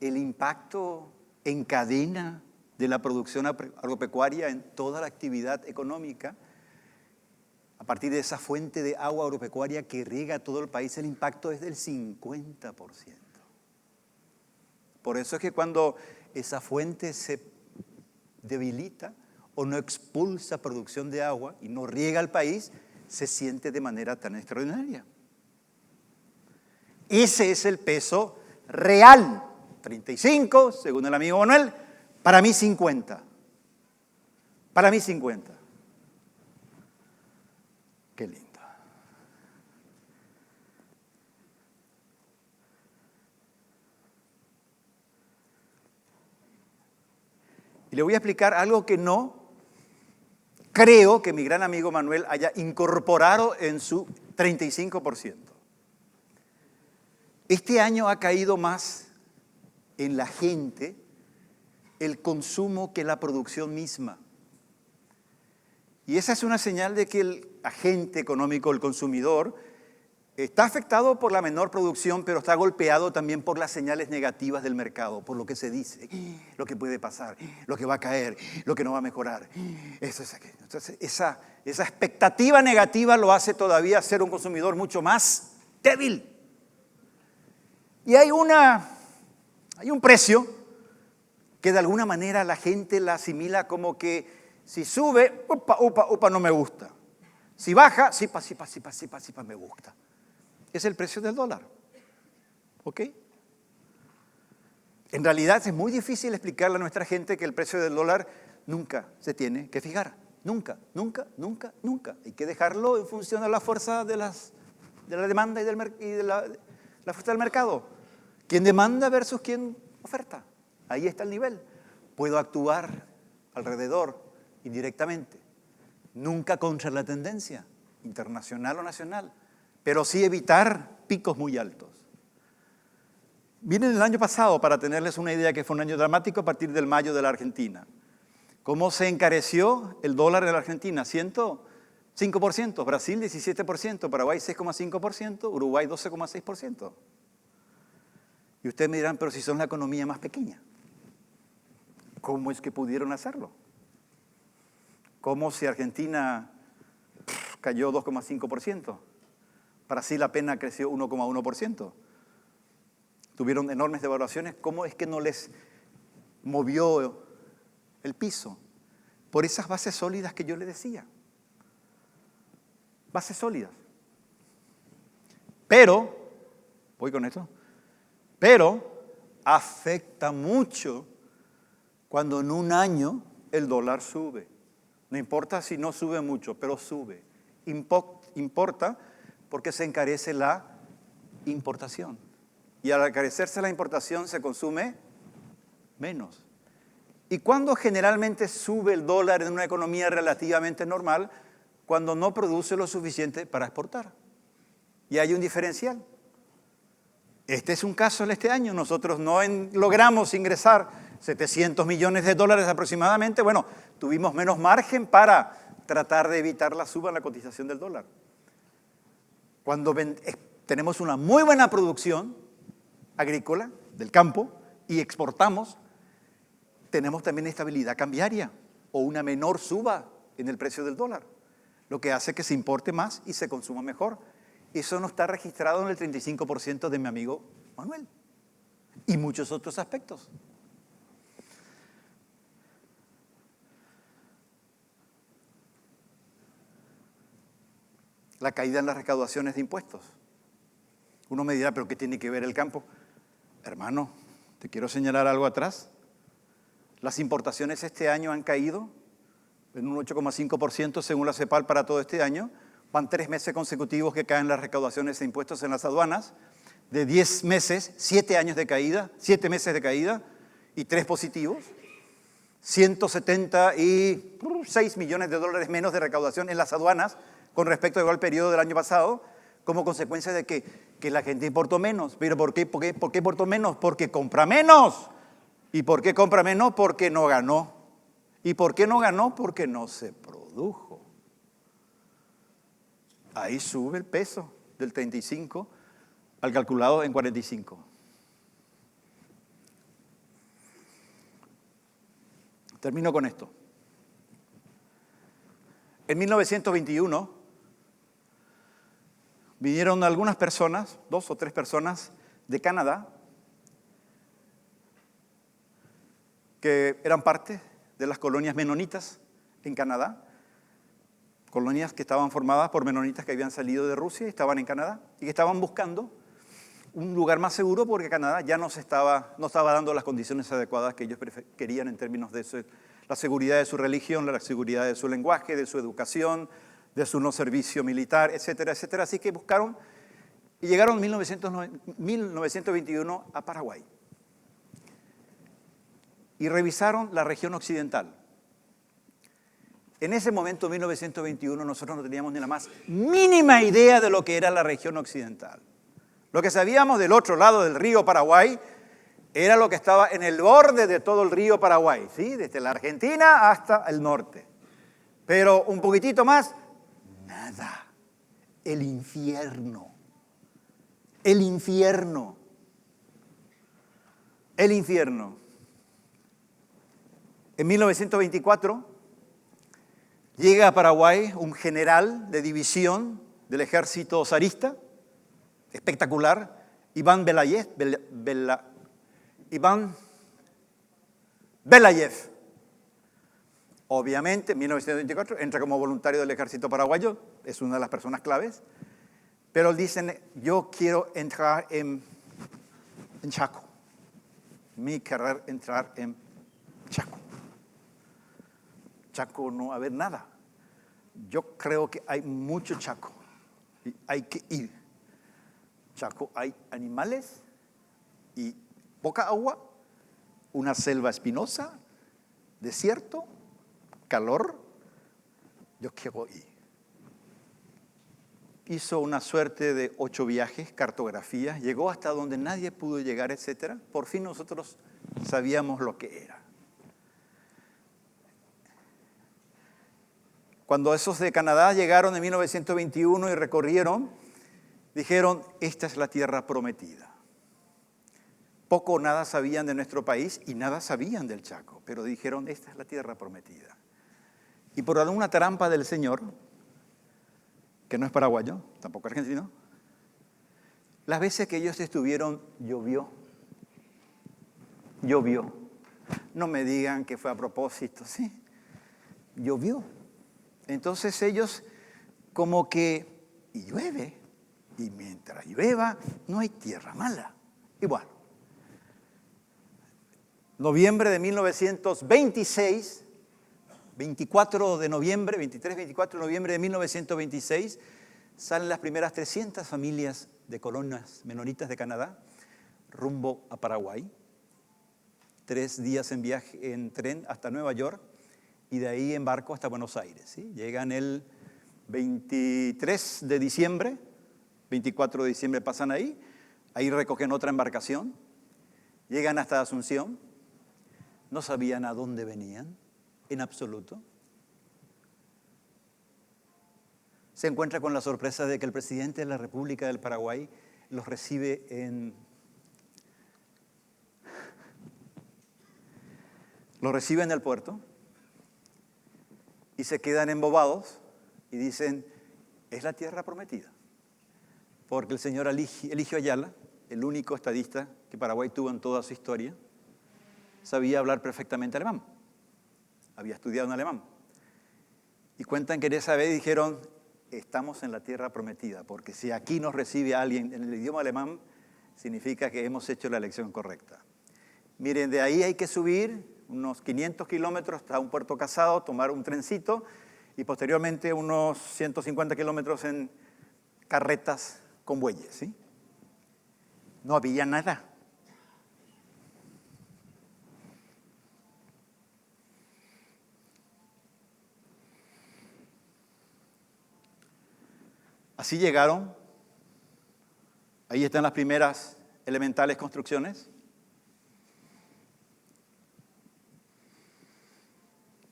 el impacto en cadena de la producción agropecuaria en toda la actividad económica, a partir de esa fuente de agua agropecuaria que riega todo el país, el impacto es del 50%. Por eso es que cuando esa fuente se debilita o no expulsa producción de agua y no riega al país, se siente de manera tan extraordinaria. Ese es el peso real. 35, según el amigo Manuel, para mí 50. Para mí 50. Qué lindo. Y le voy a explicar algo que no creo que mi gran amigo Manuel haya incorporado en su 35%. Este año ha caído más en la gente el consumo que la producción misma. Y esa es una señal de que el agente económico, el consumidor, está afectado por la menor producción, pero está golpeado también por las señales negativas del mercado, por lo que se dice, lo que puede pasar, lo que va a caer, lo que no va a mejorar. Entonces, esa expectativa negativa lo hace todavía ser un consumidor mucho más débil. Y hay un precio que de alguna manera la gente la asimila como que si sube, upa, no me gusta. Si baja, sipa, me gusta. Es el precio del dólar. ¿Ok? En realidad es muy difícil explicarle a nuestra gente que el precio del dólar nunca se tiene que fijar. Nunca. Hay que dejarlo en función de la fuerza de la demanda y de la fuerza del mercado. ¿Quién demanda versus quién oferta? Ahí está el nivel. Puedo actuar alrededor indirectamente. Nunca contra la tendencia, internacional o nacional, pero sí evitar picos muy altos. Miren el año pasado, para tenerles una idea que fue un año dramático a partir del mayo de la Argentina. ¿Cómo se encareció el dólar en la Argentina? 105%, Brasil 17%, Paraguay 6,5%, Uruguay 12,6%. Y ustedes me dirán, pero si son la economía más pequeña, ¿cómo es que pudieron hacerlo? ¿Cómo si Argentina cayó 2,5%? Brasil apenas creció 1,1%. Tuvieron enormes devaluaciones. ¿Cómo es que no les movió el piso? Por esas bases sólidas que yo les decía. Bases sólidas. Pero, voy con esto, pero afecta mucho cuando en un año el dólar sube. No importa si no sube mucho, pero sube. Importa porque se encarece la importación. Y al encarecerse la importación se consume menos. ¿Y cuándo generalmente sube el dólar en una economía relativamente normal? Cuando no produce lo suficiente para exportar. Y hay un diferencial. Este es un caso en este año. Nosotros no logramos ingresar 700 millones de dólares aproximadamente. Bueno, tuvimos menos margen para tratar de evitar la suba en la cotización del dólar. Cuando tenemos una muy buena producción agrícola del campo y exportamos, tenemos también estabilidad cambiaria o una menor suba en el precio del dólar, lo que hace que se importe más y se consuma mejor. Eso no está registrado en el 35% de mi amigo Manuel y muchos otros aspectos. La caída en las recaudaciones de impuestos. Uno me dirá, ¿pero qué tiene que ver el campo? Hermano, te quiero señalar algo atrás. Las importaciones este año han caído en un 8,5% según la CEPAL para todo este año. Van 3 meses consecutivos que caen las recaudaciones de impuestos en las aduanas. De 10 meses, 7 años de caída, 7 meses de caída y 3 positivos. 176 millones de dólares menos de recaudación en las aduanas con respecto al periodo del año pasado, como consecuencia de que la gente importó menos. ¿Pero por qué importó menos? Porque compra menos. ¿Y por qué compra menos? Porque no ganó. ¿Y por qué no ganó? Porque no se produjo. Ahí sube el peso del 35 al calculado en 45. Termino con esto. En 1921 vinieron algunas personas, 2 o 3 personas de Canadá, que eran parte de las colonias menonitas en Canadá, colonias que estaban formadas por menonitas que habían salido de Rusia y estaban en Canadá, y que estaban buscando un lugar más seguro porque Canadá ya no estaba dando las condiciones adecuadas que ellos querían en términos de la seguridad de su religión, la seguridad de su lenguaje, de su educación, de su no servicio militar, etcétera, etcétera. Así que buscaron y llegaron en 1921 a Paraguay. Y revisaron la región occidental. En ese momento, en 1921, nosotros no teníamos ni la más mínima idea de lo que era la región occidental. Lo que sabíamos del otro lado del río Paraguay era lo que estaba en el borde de todo el río Paraguay, ¿sí? Desde la Argentina hasta el norte. Pero un poquitito más, nada. El infierno. El infierno. El infierno. En 1924 llega a Paraguay un general de división del ejército zarista, espectacular, Iván Belayev. Obviamente, en 1924 entra como voluntario del ejército paraguayo, es una de las personas claves, pero dicen, yo quiero entrar en Chaco. Mi querer entrar en Chaco. Chaco no va a haber nada. Yo creo que hay mucho Chaco y hay que ir. Chaco hay animales y poca agua, una selva espinosa, desierto, calor. Yo quiero ir. Hizo una suerte de 8 viajes, cartografías, llegó hasta donde nadie pudo llegar, etcétera. Por fin nosotros sabíamos lo que era. Cuando esos de Canadá llegaron en 1921 y recorrieron, dijeron, esta es la tierra prometida. Poco o nada sabían de nuestro país y nada sabían del Chaco, pero dijeron, esta es la tierra prometida. Y por alguna trampa del Señor, que no es paraguayo, tampoco argentino, las veces que ellos estuvieron, llovió. Llovió. No me digan que fue a propósito, ¿sí? Llovió. Entonces ellos como que, y llueve, y mientras llueva no hay tierra mala. Igual. Noviembre de 1926, 24 de noviembre, 23, 24 de noviembre de 1926, salen las primeras 300 familias de colonias menonitas de Canadá rumbo a Paraguay. 3 días en viaje en tren hasta Nueva York y de ahí en barco hasta Buenos Aires, ¿sí? Llegan el 23 de diciembre, 24 de diciembre pasan ahí recogen otra embarcación, llegan hasta Asunción, no sabían a dónde venían, en absoluto. Se encuentra con la sorpresa de que el presidente de la República del Paraguay los recibe en el puerto y se quedan embobados y dicen, es la tierra prometida. Porque el señor Eligio Ayala, el único estadista que Paraguay tuvo en toda su historia, sabía hablar perfectamente alemán. Había estudiado en alemán. Y cuentan que en esa vez dijeron, estamos en la tierra prometida, porque si aquí nos recibe alguien en el idioma alemán, significa que hemos hecho la elección correcta. Miren, de ahí hay que subir unos 500 kilómetros hasta un Puerto Casado, tomar un trencito y posteriormente unos 150 kilómetros en carretas con bueyes, ¿sí? No había nada. Así llegaron. Ahí están las primeras elementales construcciones.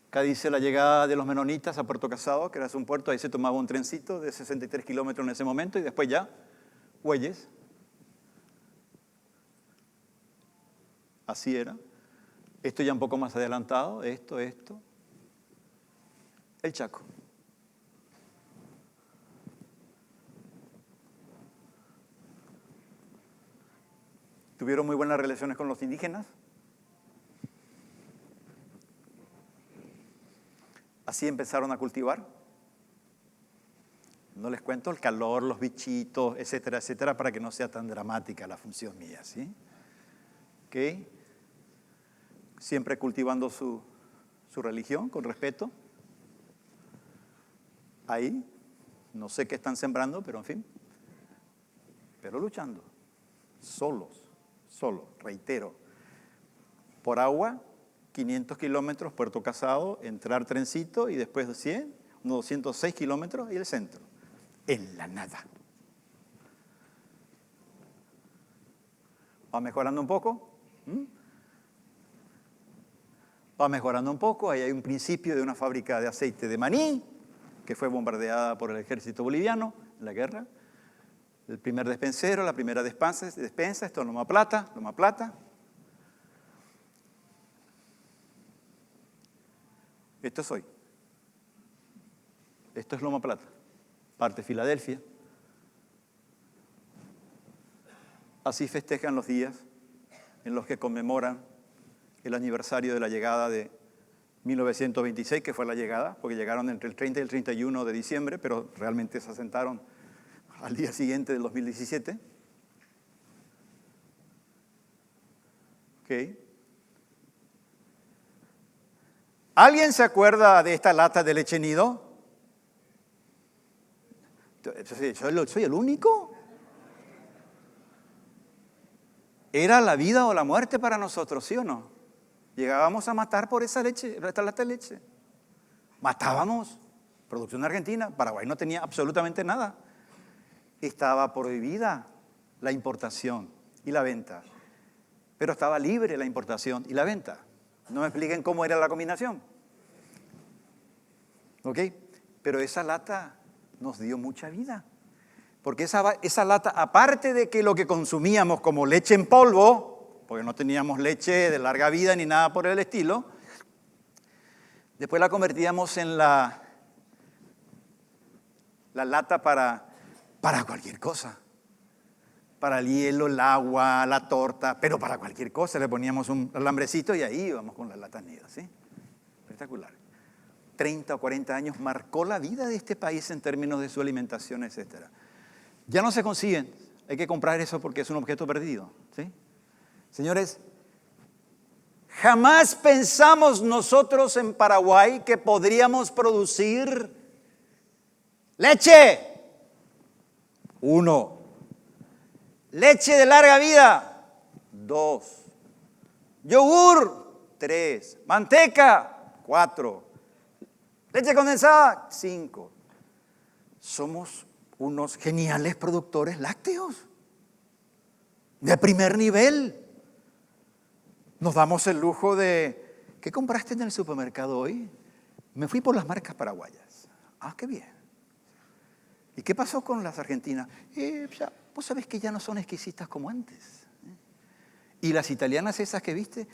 Acá dice la llegada de los menonitas a Puerto Casado, que era un puerto, ahí se tomaba un trencito de 63 kilómetros en ese momento y después ya, bueyes. Así era. Esto ya un poco más adelantado, esto. El Chaco. Tuvieron muy buenas relaciones con los indígenas. Así empezaron a cultivar. No les cuento el calor, los bichitos, etcétera, etcétera, para que no sea tan dramática la función mía, ¿sí? ¿Ok? Siempre cultivando su religión con respeto. Ahí, no sé qué están sembrando, pero en fin. Pero luchando, solos, reitero. Por agua, 500 kilómetros, Puerto Casado, entrar trencito y después de 100, unos 206 kilómetros y el centro. En la nada. Va mejorando un poco. Va mejorando un poco. Ahí hay un principio de una fábrica de aceite de maní que fue bombardeada por el ejército boliviano en la guerra. El primer despensero, la primera despensa, esto es Loma Plata. Esto es hoy. Esto es Loma Plata, parte de Filadelfia. Así festejan los días en los que conmemoran el aniversario de la llegada de 1926, que fue la llegada, porque llegaron entre el 30 y el 31 de diciembre, pero realmente se asentaron al día siguiente del 2017. Ok. ¿Alguien se acuerda de esta lata de leche nido? ¿Soy el único? Era la vida o la muerte para nosotros, ¿sí o no? Llegábamos a matar por esa leche, esta lata de leche. Matábamos. Producción argentina. Paraguay no tenía absolutamente nada. Estaba prohibida la importación y la venta. Pero estaba libre la importación y la venta. No me expliquen cómo era la combinación. ¿Ok? Pero esa lata nos dio mucha vida. Porque esa lata, aparte de que lo que consumíamos como leche en polvo, porque no teníamos leche de larga vida ni nada por el estilo, después la convertíamos en la lata para cualquier cosa. Para el hielo, el agua, la torta, pero para cualquier cosa le poníamos un alambrecito y ahí íbamos con las latas nidas, ¿sí? Espectacular. 30 o 40 años marcó la vida de este país en términos de su alimentación, etc. Ya no se consiguen, hay que comprar eso porque es un objeto perdido, ¿sí? Señores, jamás pensamos nosotros en Paraguay que podríamos producir leche. 1. Leche de larga vida. 2. Yogur. 3. Manteca. 4. Leche condensada. 5. Somos unos geniales productores lácteos. De primer nivel. Nos damos el lujo de... ¿Qué compraste en el supermercado hoy? Me fui por las marcas paraguayas. Ah, qué bien. ¿Y qué pasó con las argentinas? Vos sabés que ya no son exquisitas como antes. Y las italianas esas que viste,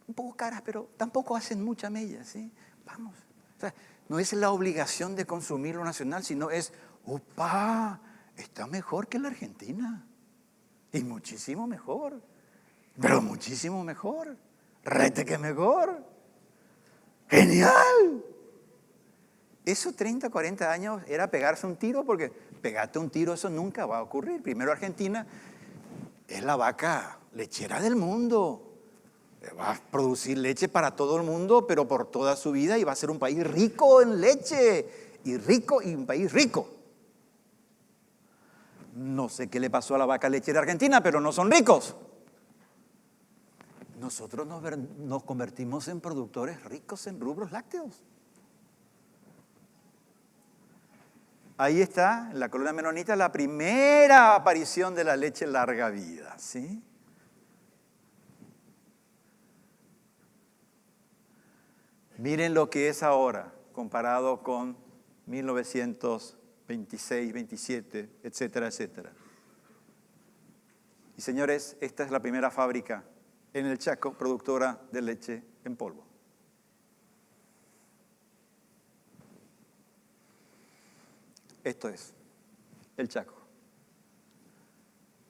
un poco caras, pero tampoco hacen mucha mella, ¿sí? Vamos. O sea, no es la obligación de consumir lo nacional, sino es, ¡opa! Está mejor que la Argentina. Y muchísimo mejor. Pero muchísimo mejor. Rete que mejor. ¡Genial! Eso 30, 40 años era pegarse un tiro, porque pegarte un tiro eso nunca va a ocurrir. Primero, Argentina es la vaca lechera del mundo. Va a producir leche para todo el mundo, pero por toda su vida, y va a ser un país rico en leche. Y un país rico. No sé qué le pasó a la vaca lechera argentina, pero no son ricos. Nosotros nos convertimos en productores ricos en rubros lácteos. Ahí está, en la colonia menonita, la primera aparición de la leche larga vida, ¿sí? Miren lo que es ahora, comparado con 1926, 27, etcétera, etcétera. Y señores, esta es la primera fábrica en el Chaco productora de leche en polvo. Esto es el Chaco.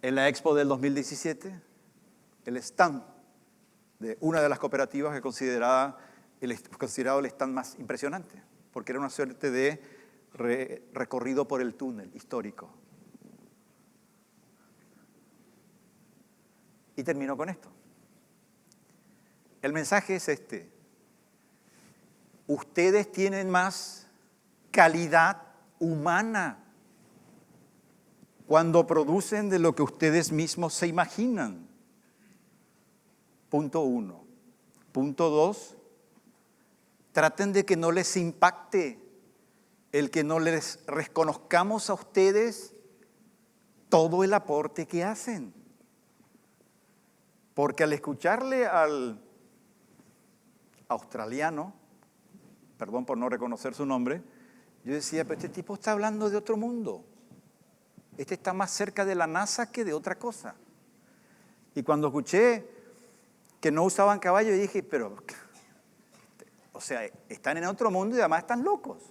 En la Expo del 2017, el stand de una de las cooperativas que es considerado el stand más impresionante, porque era una suerte de recorrido por el túnel histórico. Y termino con esto. El mensaje es este. Ustedes tienen más calidad humana cuando producen de lo que ustedes mismos se imaginan. Punto 1. Punto 2. Traten de que no les impacte el que no les reconozcamos a ustedes todo el aporte que hacen. Porque al escucharle al australiano, perdón por no reconocer su nombre, yo decía, pero este tipo está hablando de otro mundo. Este está más cerca de la NASA que de otra cosa. Y cuando escuché que no usaban caballo, dije, pero, o sea, están en otro mundo y además están locos.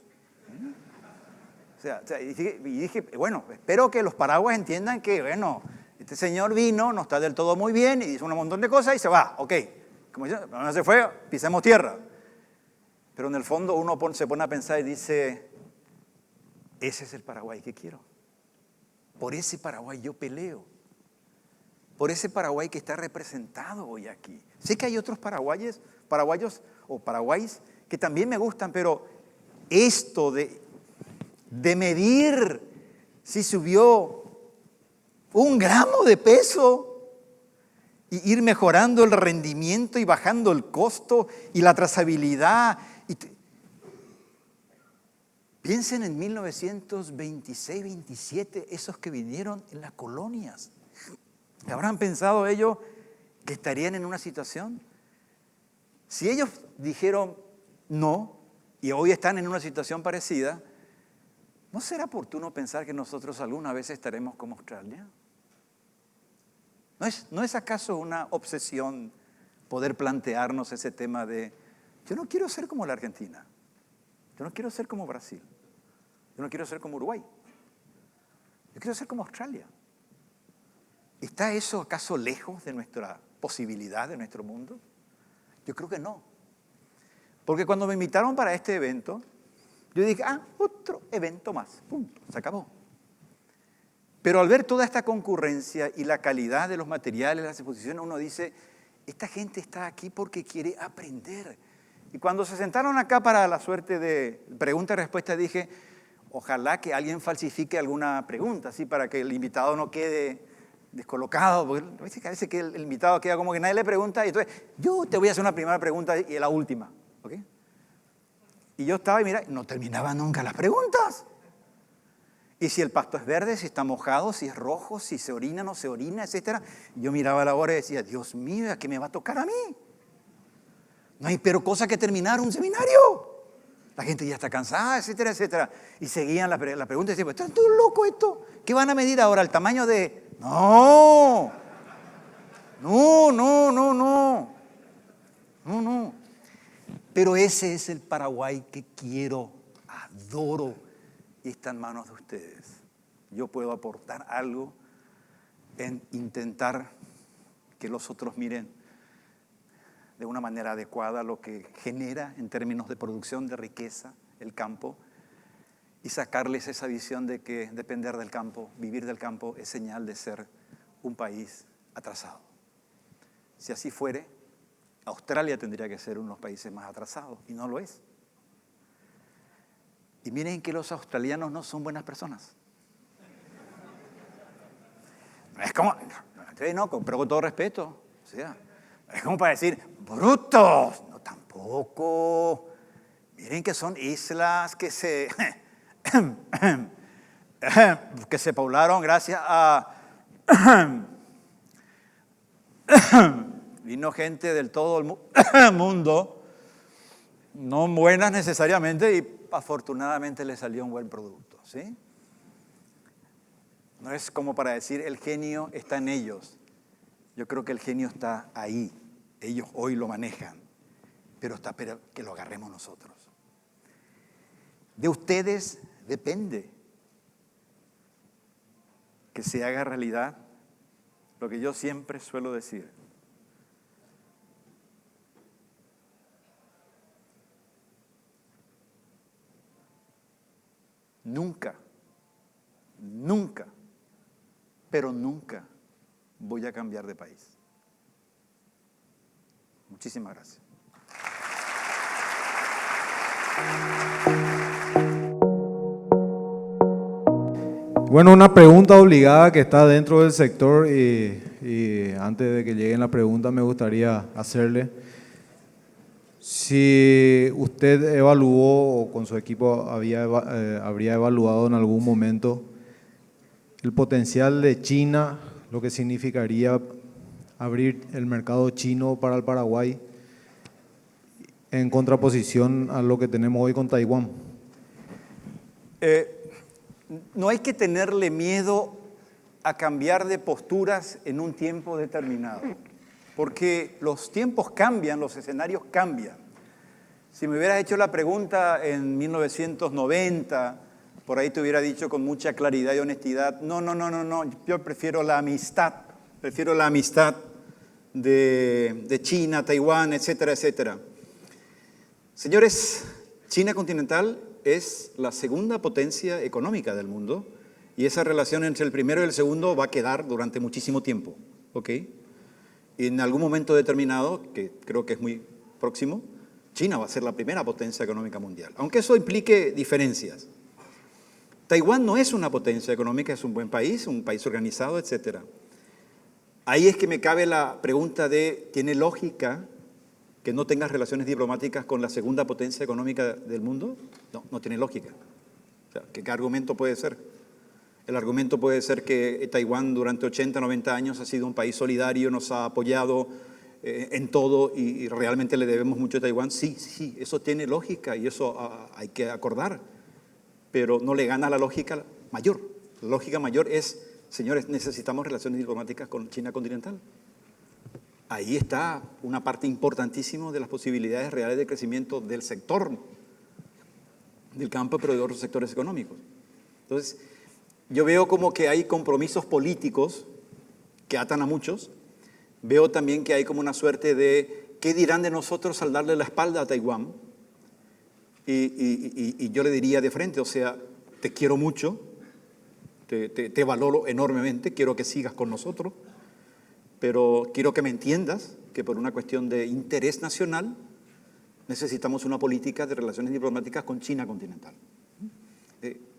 O sea, y dije, bueno, espero que los paraguas entiendan que, bueno, este señor vino, no está del todo muy bien, y dice un montón de cosas y se va, ok. Como dice, no se fue, pisemos tierra. Pero en el fondo uno se pone a pensar y dice, ese es el Paraguay que quiero. Por ese Paraguay yo peleo. Por ese Paraguay que está representado hoy aquí. Sé que hay otros paraguayos que también me gustan, pero esto de medir si subió 1 gramo de peso y ir mejorando el rendimiento y bajando el costo y la trazabilidad. Piensen en 1926, 27, esos que vinieron en las colonias. ¿Habrán pensado ellos que estarían en una situación? Si ellos dijeron no y hoy están en una situación parecida, ¿no será oportuno pensar que nosotros alguna vez estaremos como Australia? ¿No es acaso una obsesión poder plantearnos ese tema de yo no quiero ser como la Argentina, yo no quiero ser como Brasil, yo no quiero ser como Uruguay, yo quiero ser como Australia? ¿Está eso acaso lejos de nuestra posibilidad, de nuestro mundo? Yo creo que no. Porque cuando me invitaron para este evento, yo dije, otro evento más, punto, se acabó. Pero al ver toda esta concurrencia y la calidad de los materiales, las exposiciones, uno dice, esta gente está aquí porque quiere aprender. Y cuando se sentaron acá para la suerte de pregunta y respuesta, dije, ojalá que alguien falsifique alguna pregunta, ¿sí? Para que el invitado no quede descolocado, porque a veces que el invitado queda como que nadie le pregunta, y entonces yo te voy a hacer una primera pregunta y la última, ¿ok? Y yo estaba y mira, no terminaba nunca las preguntas. Y si el pasto es verde, si está mojado, si es rojo, si se orina, no se orina, etc. Yo miraba a la hora y decía, Dios mío, ¿a qué me va a tocar a mí? No hay pero cosa que terminar un seminario. La gente ya está cansada, etcétera, etcétera. Y seguían la pregunta y decían, ¿están todos locos esto? ¿Qué van a medir ahora? ¿El tamaño de...? No. Pero ese es el Paraguay que quiero, adoro, y está en manos de ustedes. Yo puedo aportar algo en intentar que los otros miren de una manera adecuada lo que genera en términos de producción de riqueza el campo y sacarles esa visión de que depender del campo, vivir del campo, es señal de ser un país atrasado. Si así fuere, Australia tendría que ser uno de los países más atrasados y no lo es. Y miren que los australianos no son buenas personas. No es como, no, pero con todo respeto, o sea, es como para decir, brutos, no tampoco. Miren que son islas que se que se poblaron gracias a... Vino gente del todo el mundo, no buenas necesariamente, y afortunadamente le salió un buen producto, ¿sí? No es como para decir el genio está en ellos. Yo creo que el genio está ahí. Ellos hoy lo manejan, pero que lo agarremos nosotros. De ustedes depende que se haga realidad lo que yo siempre suelo decir. Nunca, nunca, pero nunca voy a cambiar de país. Muchísimas gracias. Bueno, una pregunta obligada que está dentro del sector y antes de que lleguen la pregunta me gustaría hacerle. Si usted evaluó o con su equipo habría evaluado en algún momento el potencial de China, lo que significaría abrir el mercado chino para el Paraguay en contraposición a lo que tenemos hoy con Taiwán. No hay que tenerle miedo a cambiar de posturas en un tiempo determinado, porque los tiempos cambian, los escenarios cambian. Si me hubieras hecho la pregunta en 1990, por ahí te hubiera dicho con mucha claridad y honestidad, no, yo prefiero la amistad de China, Taiwán, etcétera, etcétera. Señores, China continental es la segunda potencia económica del mundo y esa relación entre el primero y el segundo va a quedar durante muchísimo tiempo, ¿ok? Y en algún momento determinado, que creo que es muy próximo, China va a ser la primera potencia económica mundial, aunque eso implique diferencias. Taiwán no es una potencia económica, es un buen país, un país organizado, etcétera. Ahí es que me cabe la pregunta de, ¿tiene lógica que no tengas relaciones diplomáticas con la segunda potencia económica del mundo? No, no tiene lógica. O sea, ¿qué argumento puede ser? El argumento puede ser que Taiwán durante 80, 90 años ha sido un país solidario, nos ha apoyado en todo y realmente le debemos mucho a Taiwán. Sí, eso tiene lógica y eso hay que acordar, pero no le gana la lógica mayor. La lógica mayor es, señores, necesitamos relaciones diplomáticas con China continental. Ahí está una parte importantísima de las posibilidades reales de crecimiento del sector, del campo, pero de otros sectores económicos. Entonces, yo veo como que hay compromisos políticos que atan a muchos. Veo también que hay como una suerte de ¿qué dirán de nosotros al darle la espalda a Taiwán? Y yo le diría de frente, o sea, te quiero mucho, te valoro enormemente, quiero que sigas con nosotros, pero quiero que me entiendas que por una cuestión de interés nacional necesitamos una política de relaciones diplomáticas con China continental.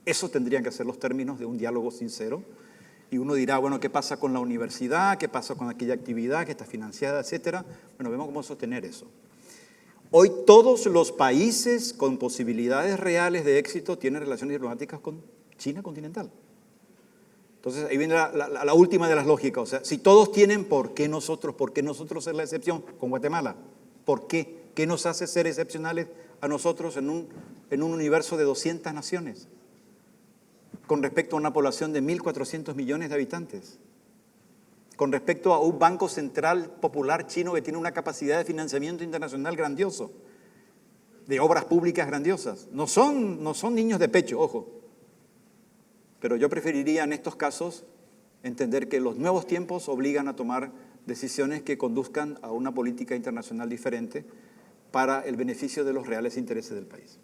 Eso tendrían que ser los términos de un diálogo sincero. Y uno dirá, bueno, ¿qué pasa con la universidad? ¿Qué pasa con aquella actividad que está financiada, etcétera? Bueno, vemos cómo sostener eso. Hoy todos los países con posibilidades reales de éxito tienen relaciones diplomáticas con China continental. Entonces, ahí viene la última de las lógicas. O sea, si todos tienen, ¿por qué nosotros? ¿Por qué nosotros ser la excepción con Guatemala? ¿Por qué? ¿Qué nos hace ser excepcionales a nosotros en un universo de 200 naciones? Con respecto a una población de 1.400 millones de habitantes. Con respecto a un Banco Central Popular chino que tiene una capacidad de financiamiento internacional grandioso. De obras públicas grandiosas. No son niños de pecho, ojo. Pero yo preferiría en estos casos entender que los nuevos tiempos obligan a tomar decisiones que conduzcan a una política internacional diferente para el beneficio de los reales intereses del país.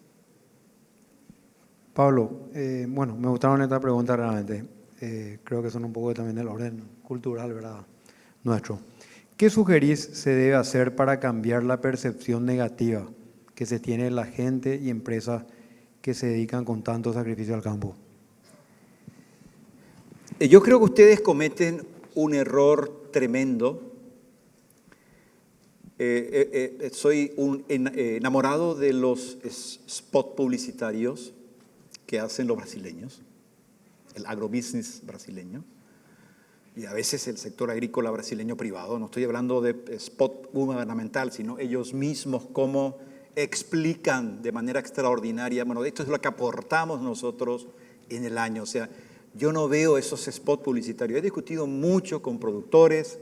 Pablo, bueno, me gustaron estas preguntas realmente. Creo que son un poco también del orden cultural, ¿verdad? Nuestro. ¿Qué sugerís se debe hacer para cambiar la percepción negativa que se tiene de la gente y empresas que se dedican con tanto sacrificio al campo? Yo creo que ustedes cometen un error tremendo. Soy un enamorado de los spots publicitarios que hacen los brasileños. el agrobusiness brasileño y a veces el sector agrícola brasileño privado. No estoy hablando de spot gubernamental, sino ellos mismos cómo explican de manera extraordinaria, bueno, esto es lo que aportamos nosotros en el año. O sea, yo no veo esos spots publicitarios. He discutido mucho con productores,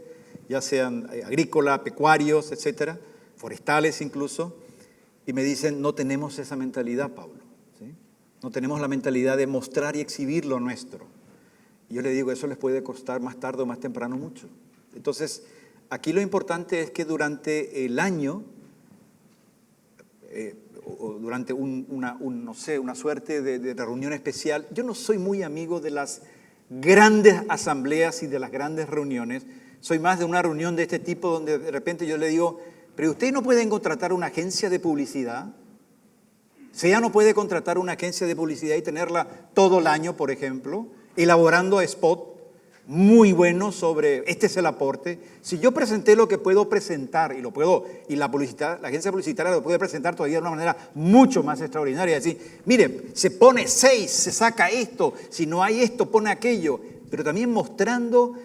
ya sean agrícolas, pecuarios, etcétera, forestales incluso, y me dicen, no tenemos esa mentalidad, Pablo, ¿sí? No tenemos la mentalidad de mostrar y exhibir lo nuestro. Y yo le digo, eso les puede costar más tarde o más temprano mucho. Entonces, aquí lo importante es que durante el año, o durante no sé, una suerte de reunión especial, yo no soy muy amigo de las grandes asambleas y de las grandes reuniones. Soy más de una reunión de este tipo donde de repente yo le digo, pero ustedes no pueden contratar una agencia de publicidad. SEA no puede contratar una agencia de publicidad y tenerla todo el año, por ejemplo, elaborando spot muy buenos sobre este es el aporte. Si yo presenté lo que puedo presentar y la agencia publicitaria lo puede presentar todavía de una manera mucho más extraordinaria, es decir, mire, se pone 6, se saca esto, si no hay esto, pone aquello, pero también mostrando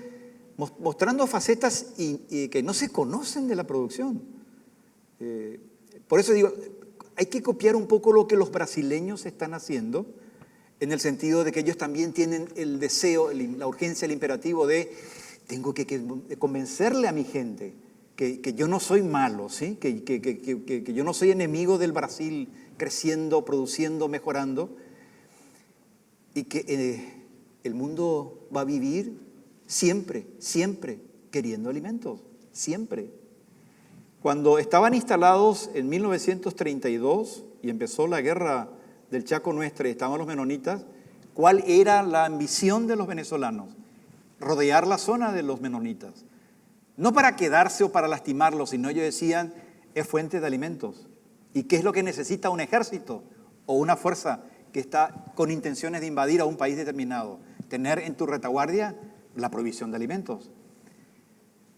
facetas que no se conocen de la producción. Por eso digo, hay que copiar un poco lo que los brasileños están haciendo, en el sentido de que ellos también tienen el deseo, la urgencia, el imperativo de tengo que convencerle a mi gente que yo no soy malo, ¿sí? que yo no soy enemigo del Brasil creciendo, produciendo, mejorando, y que el mundo va a vivir siempre, siempre queriendo alimentos, siempre. Cuando estaban instalados en 1932 y empezó la guerra del Chaco Nuestra y estaban los menonitas, ¿cuál era la ambición de los venezolanos? Rodear la zona de los menonitas. No para quedarse o para lastimarlos, sino ellos decían, es fuente de alimentos. ¿Y qué es lo que necesita un ejército o una fuerza que está con intenciones de invadir a un país determinado? Tener en tu retaguardia la provisión de alimentos.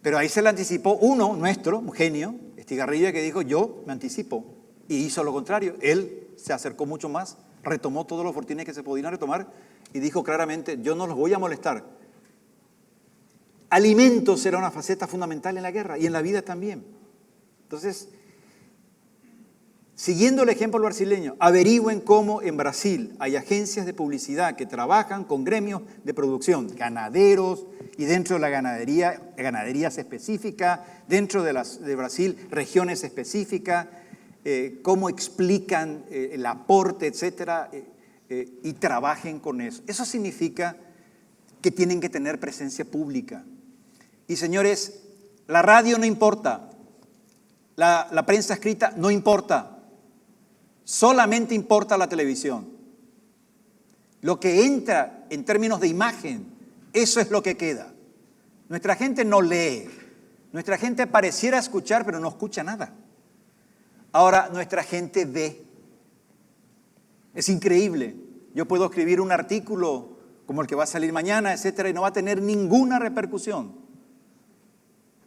Pero ahí se le anticipó uno, nuestro, un genio, Estigarribia, que dijo, yo me anticipo. Y hizo lo contrario. Él se acercó mucho más, retomó todos los fortines que se podían retomar y dijo claramente, yo no los voy a molestar. Alimentos era una faceta fundamental en la guerra y en la vida también. Entonces, siguiendo el ejemplo brasileño, averigüen cómo en Brasil hay agencias de publicidad que trabajan con gremios de producción, ganaderos, y dentro de la ganadería, ganaderías específicas, dentro de Brasil, regiones específicas, cómo explican el aporte, etcétera, y trabajen con eso. Eso significa que tienen que tener presencia pública. Y señores, la radio no importa, la prensa escrita no importa, solamente importa la televisión. Lo que entra en términos de imagen, eso es lo que queda. Nuestra gente no lee, nuestra gente pareciera escuchar, pero no escucha nada. Ahora, nuestra gente ve. Es increíble. Yo puedo escribir un artículo como el que va a salir mañana, etcétera, y no va a tener ninguna repercusión.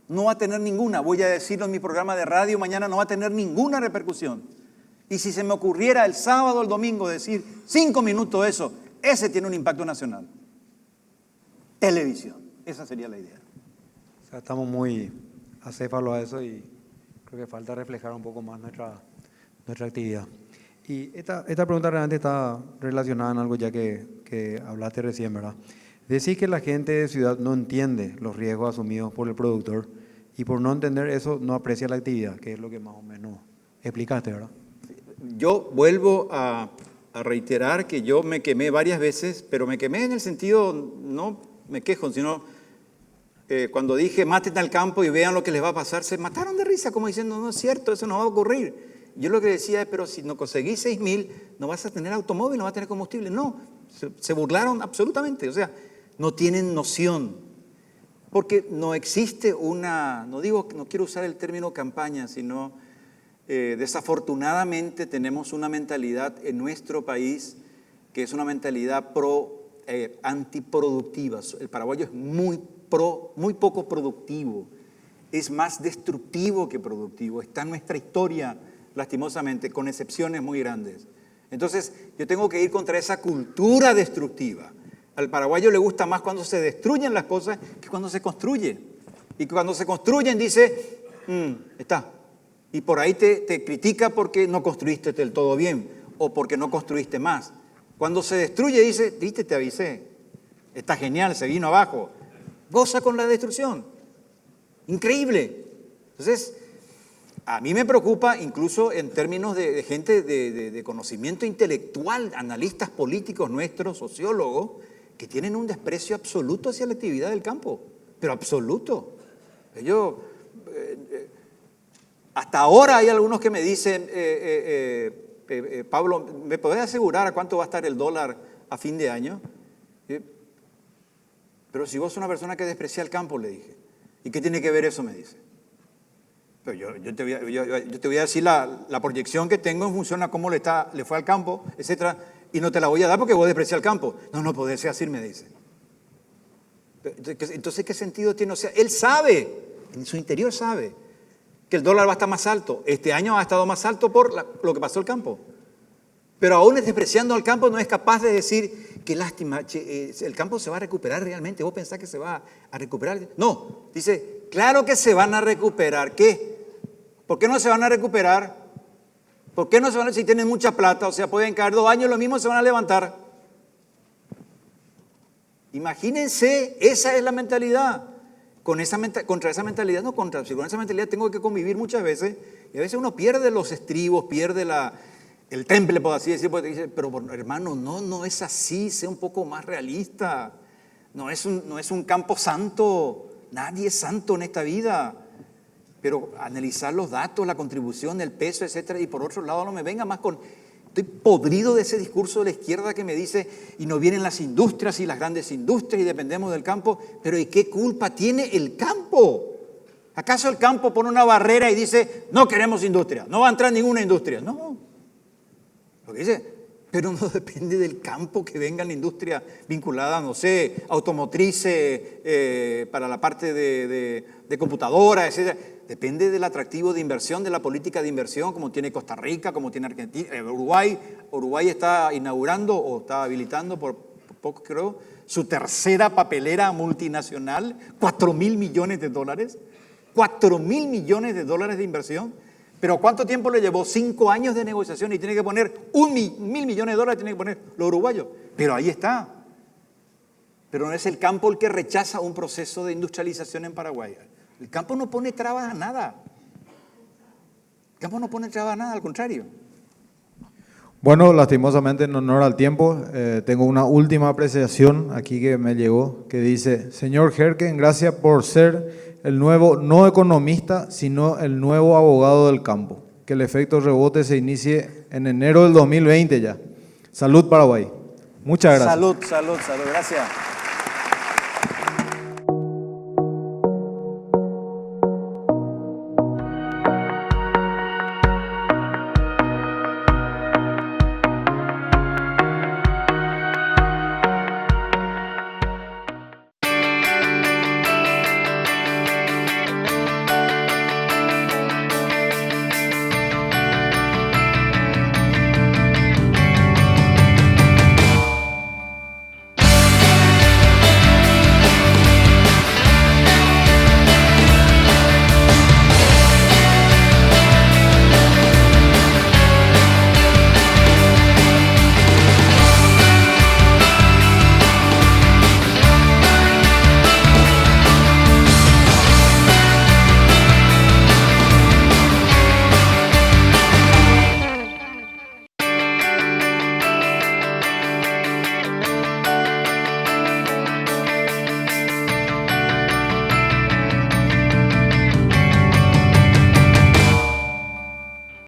No va a tener ninguna. Voy a decirlo en mi programa de radio mañana, no va a tener ninguna repercusión. Y si se me ocurriera el sábado o el domingo decir 5 minutos eso, ese tiene un impacto nacional. Televisión. Esa sería la idea. O sea, estamos muy acéfalos a eso y creo que falta reflejar un poco más nuestra actividad. Y esta pregunta realmente está relacionada en algo ya que hablaste recién, ¿verdad? Decís que la gente de ciudad no entiende los riesgos asumidos por el productor y por no entender eso no aprecia la actividad, que es lo que más o menos explicaste, ¿verdad? Yo vuelvo a reiterar que yo me quemé varias veces, pero me quemé en el sentido, no me quejo, sino cuando dije maten al campo y vean lo que les va a pasar, se mataron de risa como diciendo, no es cierto, eso no va a ocurrir. Yo lo que decía es, pero si no conseguís 6,000, no vas a tener automóvil, no vas a tener combustible. No, se burlaron absolutamente, o sea, no tienen noción. Porque no existe no quiero usar el término campaña, sino desafortunadamente tenemos una mentalidad en nuestro país que es una mentalidad antiproductiva. El paraguayo es muy poco productivo, es más destructivo que productivo. Está en nuestra historia, lastimosamente, con excepciones muy grandes. Entonces, yo tengo que ir contra esa cultura destructiva. Al paraguayo le gusta más cuando se destruyen las cosas que cuando se construye. Y cuando se construyen dice, está. Y por ahí te critica porque no construiste del todo bien o porque no construiste más. Cuando se destruye dice, viste, te avisé. Está genial, se vino abajo. Goza con la destrucción. Increíble. Entonces, a mí me preocupa incluso en términos de gente de conocimiento intelectual, analistas políticos nuestros, sociólogos, que tienen un desprecio absoluto hacia la actividad del campo, pero absoluto. Ellos, hasta ahora hay algunos que me dicen, Pablo, ¿me podés asegurar a cuánto va a estar el dólar a fin de año? Pero si vos sos una persona que desprecia el campo, le dije. ¿Y qué tiene que ver eso? Me dice. Pero yo te voy a decir la proyección que tengo en función a cómo le fue al campo, etcétera, y no te la voy a dar porque vos desprecias el campo. No puede ser así, me dice. Entonces, ¿qué sentido tiene? O sea, él sabe, en su interior sabe, que el dólar va a estar más alto. Este año ha estado más alto por lo que pasó el campo. Pero aún despreciando al campo no es capaz de decir, qué lástima, el campo se va a recuperar realmente. ¿Vos pensás que se va a recuperar? No, dice, claro que se van a recuperar. ¿Qué? ¿Por qué no se van a recuperar? ¿Por qué no se van a, si tienen mucha plata? O sea, pueden caer 2 años, lo mismo se van a levantar. Imagínense, esa es la mentalidad. Contra esa mentalidad, si con esa mentalidad tengo que convivir muchas veces, y a veces uno pierde los estribos, pierde el temple, por así decir, porque dice, pero hermano, no es así, sé un poco más realista. No es un campo santo, nadie es santo en esta vida. Pero analizar los datos, la contribución, el peso, etcétera, y por otro lado no me venga más con... Estoy podrido de ese discurso de la izquierda que me dice, y no vienen las industrias y las grandes industrias y dependemos del campo, pero ¿y qué culpa tiene el campo? ¿Acaso el campo pone una barrera y dice, no queremos industria, no va a entrar ninguna industria? No. Lo que dice, pero no depende del campo que venga la industria vinculada, no sé, automotriz, para la parte de computadora, etcétera. Depende del atractivo de inversión, de la política de inversión, como tiene Costa Rica, como tiene Argentina, Uruguay. Uruguay está inaugurando o está habilitando por poco, creo, su tercera papelera multinacional, $4.000 millones. $4.000 millones de inversión. Pero ¿cuánto tiempo le llevó? 5 años de negociación y tiene que poner $1.000 millones, tiene que poner los uruguayos. Pero ahí está. Pero no es el campo el que rechaza un proceso de industrialización en Paraguay. El campo no pone trabas a nada. El campo no pone trabas a nada, al contrario. Bueno, lastimosamente en honor al tiempo, tengo una última apreciación aquí que me llegó, que dice, señor Herken, gracias por ser el nuevo, no economista, sino el nuevo abogado del campo. Que el efecto rebote se inicie en enero del 2020 ya. Salud Paraguay. Muchas gracias. Salud, gracias.